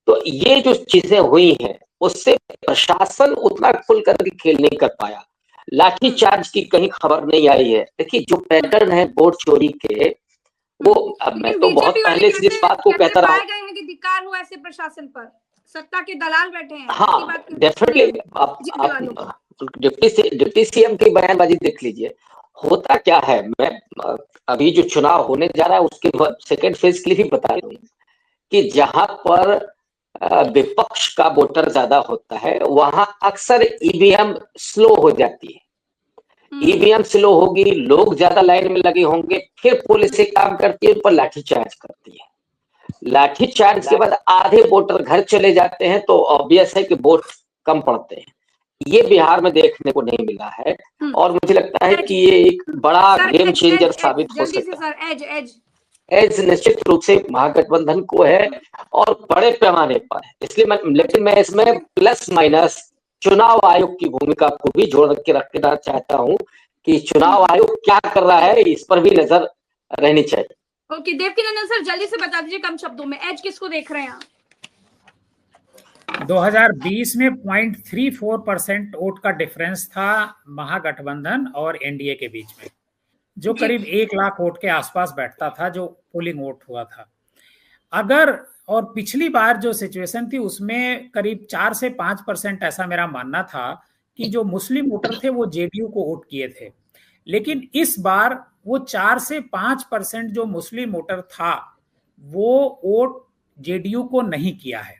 तो ये जो चीजें हुई हैं उससे प्रशासन उतना खुल करके खेल नहीं कर पाया। लाठीचार्ज की कहीं खबर नहीं आई है। देखिए, जो पैटर्न है वोट चोरी के, वो मैं तो बहुत पहले से इस बात को कहता रहा हूं
कि धिक्कार हो ऐसे प्रशासन पर, सत्ता के दलाल बैठे हैं।
हाँ, डेफिनेटली। आप डिप्टी सीएम की बयानबाजी देख लीजिए। होता क्या है, मैं अभी जो चुनाव होने जा रहा है उसके सेकेंड फेज के लिए भी बता दूं कि जहां पर विपक्ष का वोटर ज्यादा होता है, वहां अक्सर ईवीएम स्लो हो जाती है। ईवीएम स्लो होगी, लोग ज्यादा लाइन में लगे होंगे, फिर पुलिस एक काम करती है, उन पर लाठीचार्ज करती है। लाठीचार्ज के बाद आधे वोटर घर चले जाते हैं, तो ऑब्वियस है कि वोट कम पड़ते हैं। ये बिहार में देखने को नहीं मिला है और मुझे लगता है कि ये एक बड़ा गेम चेंजर साबित हो सकता है। एज निश्चित रूप से महागठबंधन को है और बड़े पैमाने पर है, इसलिए लेकिन मैं इसमें प्लस माइनस चुनाव आयोग की भूमिका को भी जोड़ के रखना चाहता हूं कि चुनाव आयोग क्या कर रहा है, इस पर भी नजर रहनी चाहिए।
ओके, देवकीनंदन सर जल्दी से बता दीजिए कम शब्दों में, एज किसको देख रहे हैं आप?
2020 में 0.34% वोट का डिफरेंस था महागठबंधन और एनडीए के बीच में, जो करीब 1 लाख वोट के आसपास बैठता था, जो पोलिंग वोट हुआ था। अगर और पिछली बार जो सिचुएशन थी उसमें करीब 4 से 5% ऐसा मेरा मानना था कि जो मुस्लिम वोटर थे वो जेडीयू को वोट किए थे, लेकिन इस बार वो 4 से 5% जो मुस्लिम वोटर था वो वोट जेडीयू को नहीं किया है,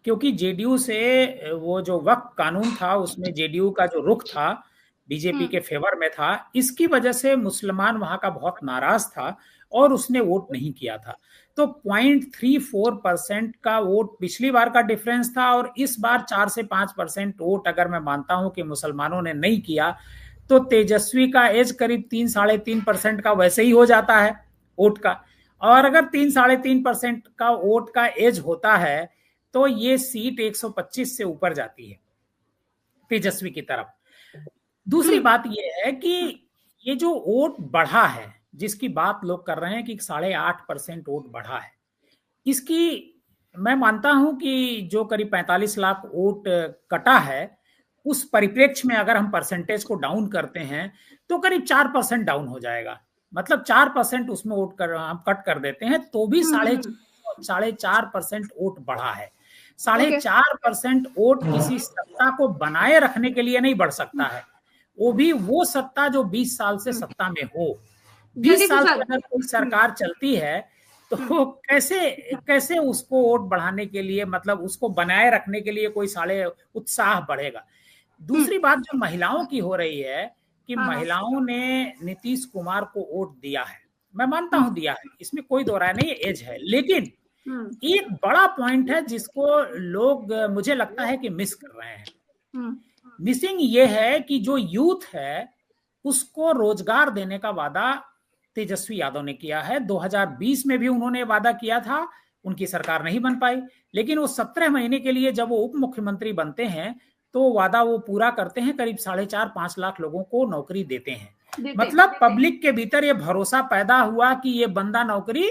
क्योंकि जेडीयू से वो जो वक्फ कानून था उसमें जेडीयू का जो रुख था बीजेपी के फेवर में था, इसकी वजह से मुसलमान वहां का बहुत नाराज था और उसने वोट नहीं किया था। तो 0.34% का वोट पिछली बार का डिफरेंस था और इस बार 4 से 5% वोट अगर मैं मानता हूं कि मुसलमानों ने नहीं किया, तो तेजस्वी का एज करीब 3-3.5% का वैसे ही हो जाता है वोट का, और अगर 3-3.5% का वोट का एज होता है तो ये सीट 125 से ऊपर जाती है तेजस्वी की तरफ। दूसरी बात ये है कि ये जो वोट बढ़ा है, जिसकी बात लोग कर रहे हैं कि 8.5% वोट बढ़ा है, इसकी मैं मानता हूं कि जो करीब 45 लाख वोट कटा है उस परिप्रेक्ष्य में अगर हम परसेंटेज को डाउन करते हैं तो करीब 4% डाउन हो जाएगा। मतलब 4% उसमें वोट हम कट कर देते हैं तो भी 4.5% वोट बढ़ा है। 4.5% वोट किसी सत्ता को बनाए रखने के लिए नहीं बढ़ सकता है, वो भी वो सत्ता जो 20 साल से सत्ता में हो। 20 साल से अगर कोई सरकार चलती है तो कैसे उसको वोट बढ़ाने के लिए, मतलब उसको बनाए रखने के लिए कोई उत्साह बढ़ेगा। दूसरी बात जो महिलाओं की हो रही है कि महिलाओं ने नीतीश कुमार को वोट दिया है, मैं मानता हूं दिया है, इसमें कोई दो राय नहीं, एज है, लेकिन एक बड़ा पॉइंट है जिसको लोग मुझे लगता है कि मिस कर रहे हैं। मिसिंग ये है कि जो यूथ है उसको रोजगार देने का वादा तेजस्वी यादव ने किया है। 2020 में भी उन्होंने वादा किया था, उनकी सरकार नहीं बन पाई, लेकिन वो 17 महीने के लिए जब वो उप मुख्यमंत्री बनते हैं तो वादा वो पूरा करते हैं, करीब 4.5-5 लाख लोगों को नौकरी देते हैं। मतलब पब्लिक के भीतर ये भरोसा पैदा हुआ कि ये बंदा नौकरी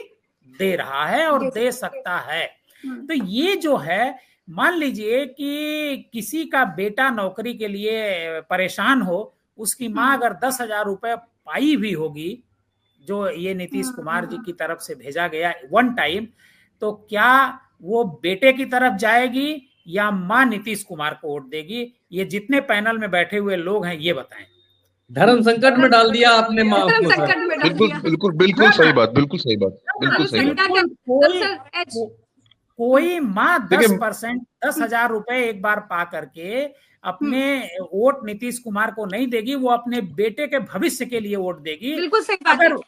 दे रहा है और दे सकता है। तो ये जो है, मान लीजिए कि किसी का बेटा नौकरी के लिए परेशान हो, उसकी माँ अगर 10,000 रुपए पाई भी होगी जो ये नीतीश कुमार जी की तरफ से भेजा गया वन टाइम, तो क्या वो बेटे की तरफ जाएगी या माँ नीतीश कुमार को वोट देगी? ये जितने पैनल में बैठे हुए लोग हैं ये बताएं।
धर्म संकट में डाल दिया आपने माँ को।
बिल्कुल सही बात, बिल्कुल सही बात, बिल्कुल सही बात।
कोई माँ 10%, 10,000 रुपए एक बार पा करके अपने वोट नीतीश कुमार को नहीं देगी, वो अपने बेटे के भविष्य के लिए वोट देगी।
बिल्कुल सही बात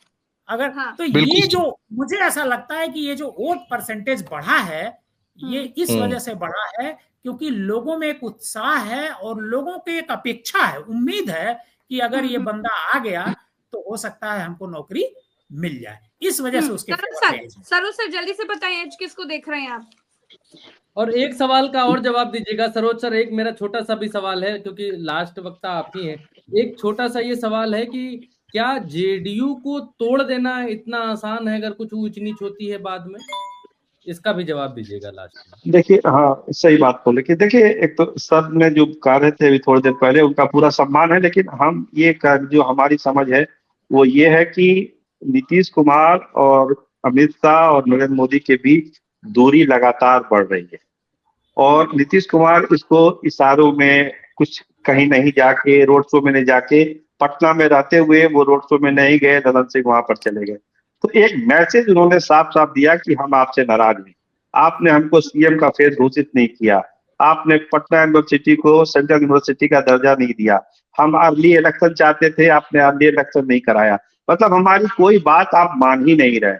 अगर तो ये जो मुझे ऐसा लगता है कि ये जो वोट परसेंटेज बढ़ा है ये इस वजह से बढ़ा है क्योंकि लोगों में एक उत्साह है और लोगों की एक अपेक्षा है, उम्मीद है कि अगर ये बंदा आ गया तो हो सकता है हमको नौकरी मिल जाए। इस वजह से उसके
सरोज सर जल्दी से बताएं एज किसको देख रहे हैं आप?
और एक सवाल का और जवाब दीजिएगा सरोज सर। एक मेरा छोटा सा भी सवाल है क्योंकि लास्ट वक्ता आप ही हैं। एक छोटा सा ये सवाल है कि क्या जेडीयू को तोड़ देना इतना आसान है अगर कुछ ऊंच नीच होती है बाद में? इसका भी जवाब दीजिएगा लास्ट में।
देखिए, हाँ सही बात बोले कि देखिए, एक तो सर ने जो कह रहे थे अभी थोड़ी देर पहले, उनका पूरा सम्मान है, लेकिन हम ये जो हमारी समझ है वो ये है कि नीतीश कुमार और अमित शाह और नरेंद्र मोदी के बीच दूरी लगातार बढ़ रही है और नीतीश कुमार इसको इशारों में कुछ कहीं नहीं जाके, रोड शो में नहीं जाके, पटना में रहते हुए वो रोड शो में नहीं गए, ददन सिंह वहां पर चले गए। तो एक मैसेज उन्होंने साफ साफ दिया कि हम आपसे नाराज हैं। आपने हमको सीएम का फेस घोषित नहीं किया, आपने पटना यूनिवर्सिटी को सेंट्रल यूनिवर्सिटी का दर्जा नहीं दिया, हम अर्ली इलेक्शन चाहते थे, आपने अर्ली इलेक्शन नहीं कराया। मतलब हमारी कोई बात आप मान ही नहीं रहे,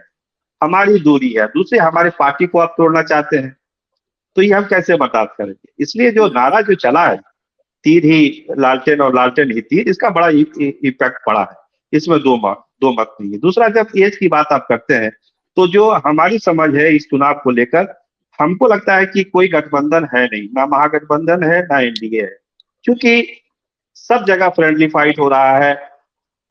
हमारी दूरी है। दूसरे हमारे पार्टी को आप तोड़ना चाहते हैं, तो ये हम कैसे बर्दाश्त करेंगे। इसलिए जो नारा जो चला है, तीर ही लालटेन और लालटेन ही तीर, इसका बड़ा इफेक्ट पड़ा है, इसमें दो मत नहीं है। दूसरा, जब एज की बात आप करते हैं, तो जो हमारी समझ है इस चुनाव को लेकर, हमको लगता है कि कोई गठबंधन है नहीं, ना महागठबंधन है ना एनडीए है, क्योंकि सब जगह फ्रेंडली फाइट हो रहा है।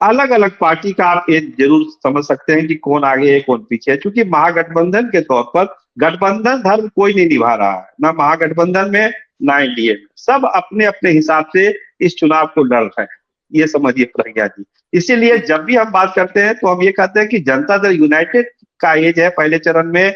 अलग अलग पार्टी का आप ये जरूर समझ सकते हैं कि कौन आगे है कौन पीछे है, क्योंकि महागठबंधन के तौर पर गठबंधन धर्म कोई नहीं निभा रहा है, ना महागठबंधन में ना एनडीए में। सब अपने अपने हिसाब से इस चुनाव को लड़ रहे हैं, ये समझिए प्रज्ञा जी। इसीलिए जब भी हम बात करते हैं तो हम ये कहते हैं कि जनता दल यूनाइटेड का एज है पहले चरण में,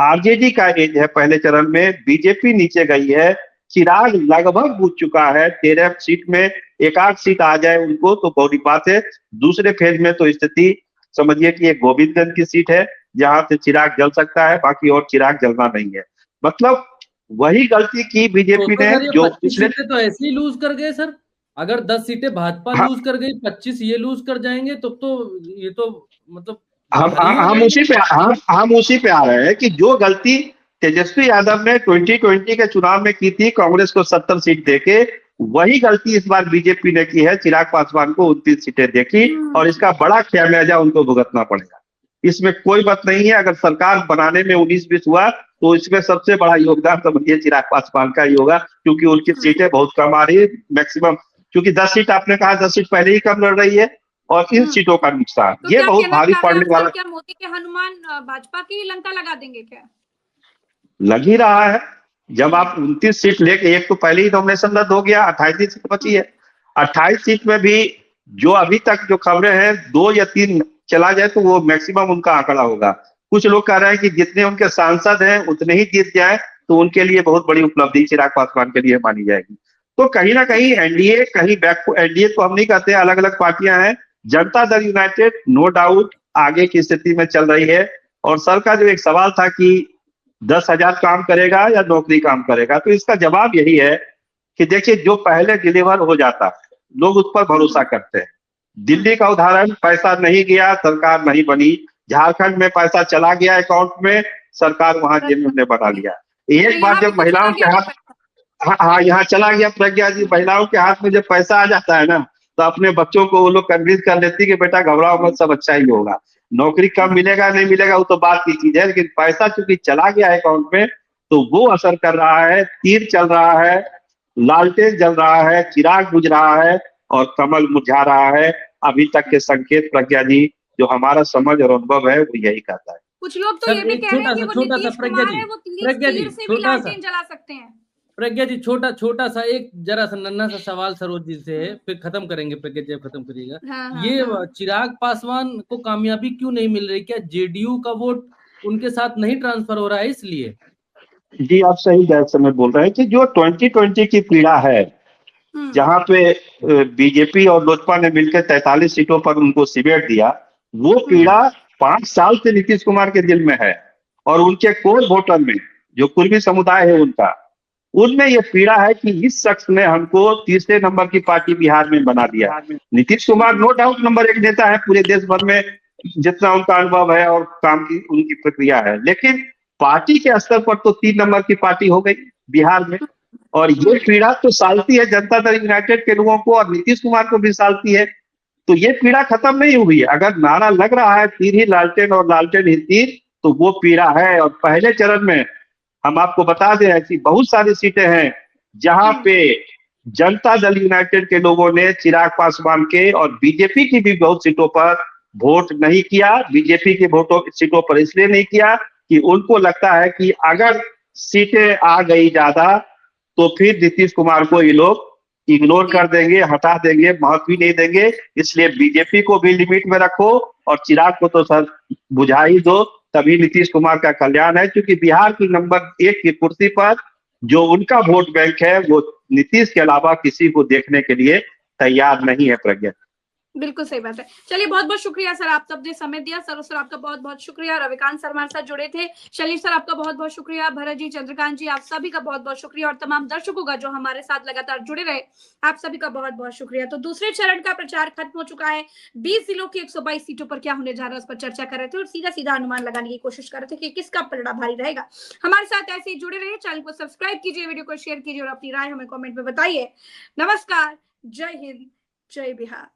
आरजेडी का एज है पहले चरण में, बीजेपी नीचे गई है, चिराग लगभग बूझ चुका है। 13 सीट में एक आध सीट आ जाए उनको तो बड़ी बात है। दूसरे फेज में तो स्थिति समझिए कि एक गोविंदगंज की सीट है जहां से चिराग जल सकता है, बाकी और चिराग जलना नहीं है। मतलब वही गलती की बीजेपी ने, जो पिछले
तो ऐसे ही लूज कर गए सर। अगर 10 सीटें भाजपा लूज कर गई, 25 ये लूज कर जाएंगे, तो ये तो मतलब
हम उसी पे आ रहे हैं कि जो गलती तेजस्वी यादव ने 2020 के चुनाव में की थी, कांग्रेस को 70 सीट देके, वही गलती इस बार बीजेपी ने की है। चिराग पासवान को 29 सीटें देखी और इसका बड़ा खामियाजा उनको भुगतना पड़ेगा, इसमें कोई बात नहीं है। अगर सरकार बनाने में 19-20 हुआ तो इसमें सबसे बड़ा योगदान समझिए चिराग पासवान का ही होगा, क्योंकि उनकी सीटें बहुत कम आ रही है मैक्सिमम, क्योंकि 10 सीट आपने कहा 10 सीट पहले ही कम लड़ रही है, और इन सीटों का नुकसान
तो
ये बहुत भारी पड़ने वाला।
क्या मोदी के हनुमान भाजपा की लंका लगा देंगे क्या?
लग ही रहा है। जब आप 29 सीट लेके, एक तो पहले ही नॉमिनेशन रद्द हो गया, 28 सीट बची है। 28 सीट में भी जो अभी तक जो खबरें हैं 2 या 3 चला जाए तो वो मैक्सिमम उनका आंकड़ा होगा। कुछ लोग कह रहे हैं कि जितने उनके सांसद हैं उतने ही जीत जाए तो उनके लिए बहुत बड़ी उपलब्धि चिराग पासवान के लिए मानी जाएगी। तो कहीं ना कहीं एनडीए, कहीं बैक, एनडीए तो हम नहीं कहते, अलग अलग पार्टियां हैं। Janata Dal United no doubt आगे की स्थिति में चल रही है। और सर का जो एक सवाल था कि 10,000 काम करेगा या नौकरी काम करेगा, तो इसका जवाब यही है कि देखिए, जो पहले डिलीवर हो जाता है लोग उस पर भरोसा करते हैं। दिल्ली का उदाहरण, पैसा नहीं गया, सरकार नहीं बनी। झारखंड में पैसा चला गया अकाउंट में, सरकार वहां जेब में बना लिया। एक बार जब महिलाओं के हाथ, हाँ यहाँ चला गया प्रज्ञा जी, महिलाओं के हाथ में जब पैसा आ जाता है ना, तो अपने बच्चों को वो लोग कन्विंस कर लेती कि बेटा घबराओ मत, सब अच्छा ही होगा। नौकरी कब मिलेगा नहीं मिलेगा वो तो बात की चीज है, लेकिन पैसा चूंकि चला गया है अकाउंट में तो वो असर कर रहा है। तीर चल रहा है, लालटेन जल रहा है, चिराग बुझ रहा है और कमल मुरझा रहा है। अभी तक के संकेत प्रज्ञा जी, जो हमारा समझ और अनुभव है, वो यही कहता है।
कुछ लोग तो ये भी कह रहे हैं कि वो नीतीश कुमार है, वो तीर से भी लालटेन जला सकते हैं।
प्रज्ञा जी, छोटा सा एक जरा सा नन्हा सा सवाल सरोज जी से है, फिर खत्म करेंगे। प्रज्ञा जी खत्म करिएगा। हाँ। चिराग पासवान को कामयाबी क्यों नहीं मिल रही? क्या जेडीयू का वोट उनके साथ नहीं ट्रांसफर हो रहा है इसलिए?
जी आप सही डायरेक्शन में बोल रहे हैं कि जो 2020 की पीड़ा है, जहां पे बीजेपी और लोजपा ने मिलकर 43 सीटों पर उनको सिमेट दिया, वो पीड़ा 5 साल से नीतीश कुमार के दिल में है। और उनके कोर वोटर में, जो कुर्मी समुदाय है उनका, उनमें ये पीड़ा है कि इस शख्स ने हमको तीसरे नंबर की पार्टी बिहार में बना दिया। Nitish Kumar no doubt number 1 नेता है पूरे देश भर में, जितना उनका अनुभव है और काम की उनकी प्रक्रिया है, लेकिन पार्टी के स्तर पर तो 3 नंबर की पार्टी हो गई बिहार में। और ये पीड़ा तो सालती है जनता दल यूनाइटेड के लोगों को और नीतीश कुमार को भी सालती है। तो ये पीड़ा खत्म नहीं हुई है। अगर नारा लग रहा है तीर ही लालटेन और लालटेन ही तीर, तो वो पीड़ा है। और पहले चरण में हम आपको बता दें ऐसी बहुत सारी सीटें हैं जहां पे जनता दल यूनाइटेड के लोगों ने चिराग पासवान के और बीजेपी की भी बहुत सीटों पर वोट नहीं किया। बीजेपी के सीटों पर इसलिए नहीं किया कि उनको लगता है कि अगर सीटें आ गई ज्यादा तो फिर नीतीश कुमार को ये लोग इग्नोर कर देंगे, हटा देंगे, महत्व ही नहीं देंगे। इसलिए बीजेपी को भी लिमिट में रखो और चिराग को तो सर बुझा ही दो, तभी नीतीश कुमार का कल्याण है। क्योंकि बिहार की नंबर 1 की कुर्सी पर जो उनका वोट बैंक है वो नीतीश के अलावा किसी को देखने के लिए तैयार नहीं है प्रज्ञा।
बिल्कुल सही बात है। चलिए बहुत बहुत शुक्रिया सर, आप सबने समय दिया। सर आपका बहुत बहुत शुक्रिया। रविकांत सर हमारे साथ जुड़े थे। शैलेश सर आपका बहुत बहुत शुक्रिया। भरत जी, चंद्रकांत जी, आप सभी का बहुत बहुत शुक्रिया। और तमाम दर्शकों का जो हमारे साथ लगातार जुड़े रहे, आप सभी का बहुत बहुत शुक्रिया। तो दूसरे चरण का प्रचार खत्म हो चुका है। 20 जिलों की 122 सीटों पर क्या होने जा रहा है उस पर चर्चा कर रहे थे और सीधा सीधा अनुमान लगाने की कोशिश कर रहे थे कि किसका पलड़ा भारी रहेगा। हमारे साथ ऐसे ही जुड़े रहे। चैनल को सब्सक्राइब कीजिए, वीडियो को शेयर कीजिए और अपनी राय हमें कॉमेंट में बताइए। नमस्कार, जय हिंद, जय बिहार।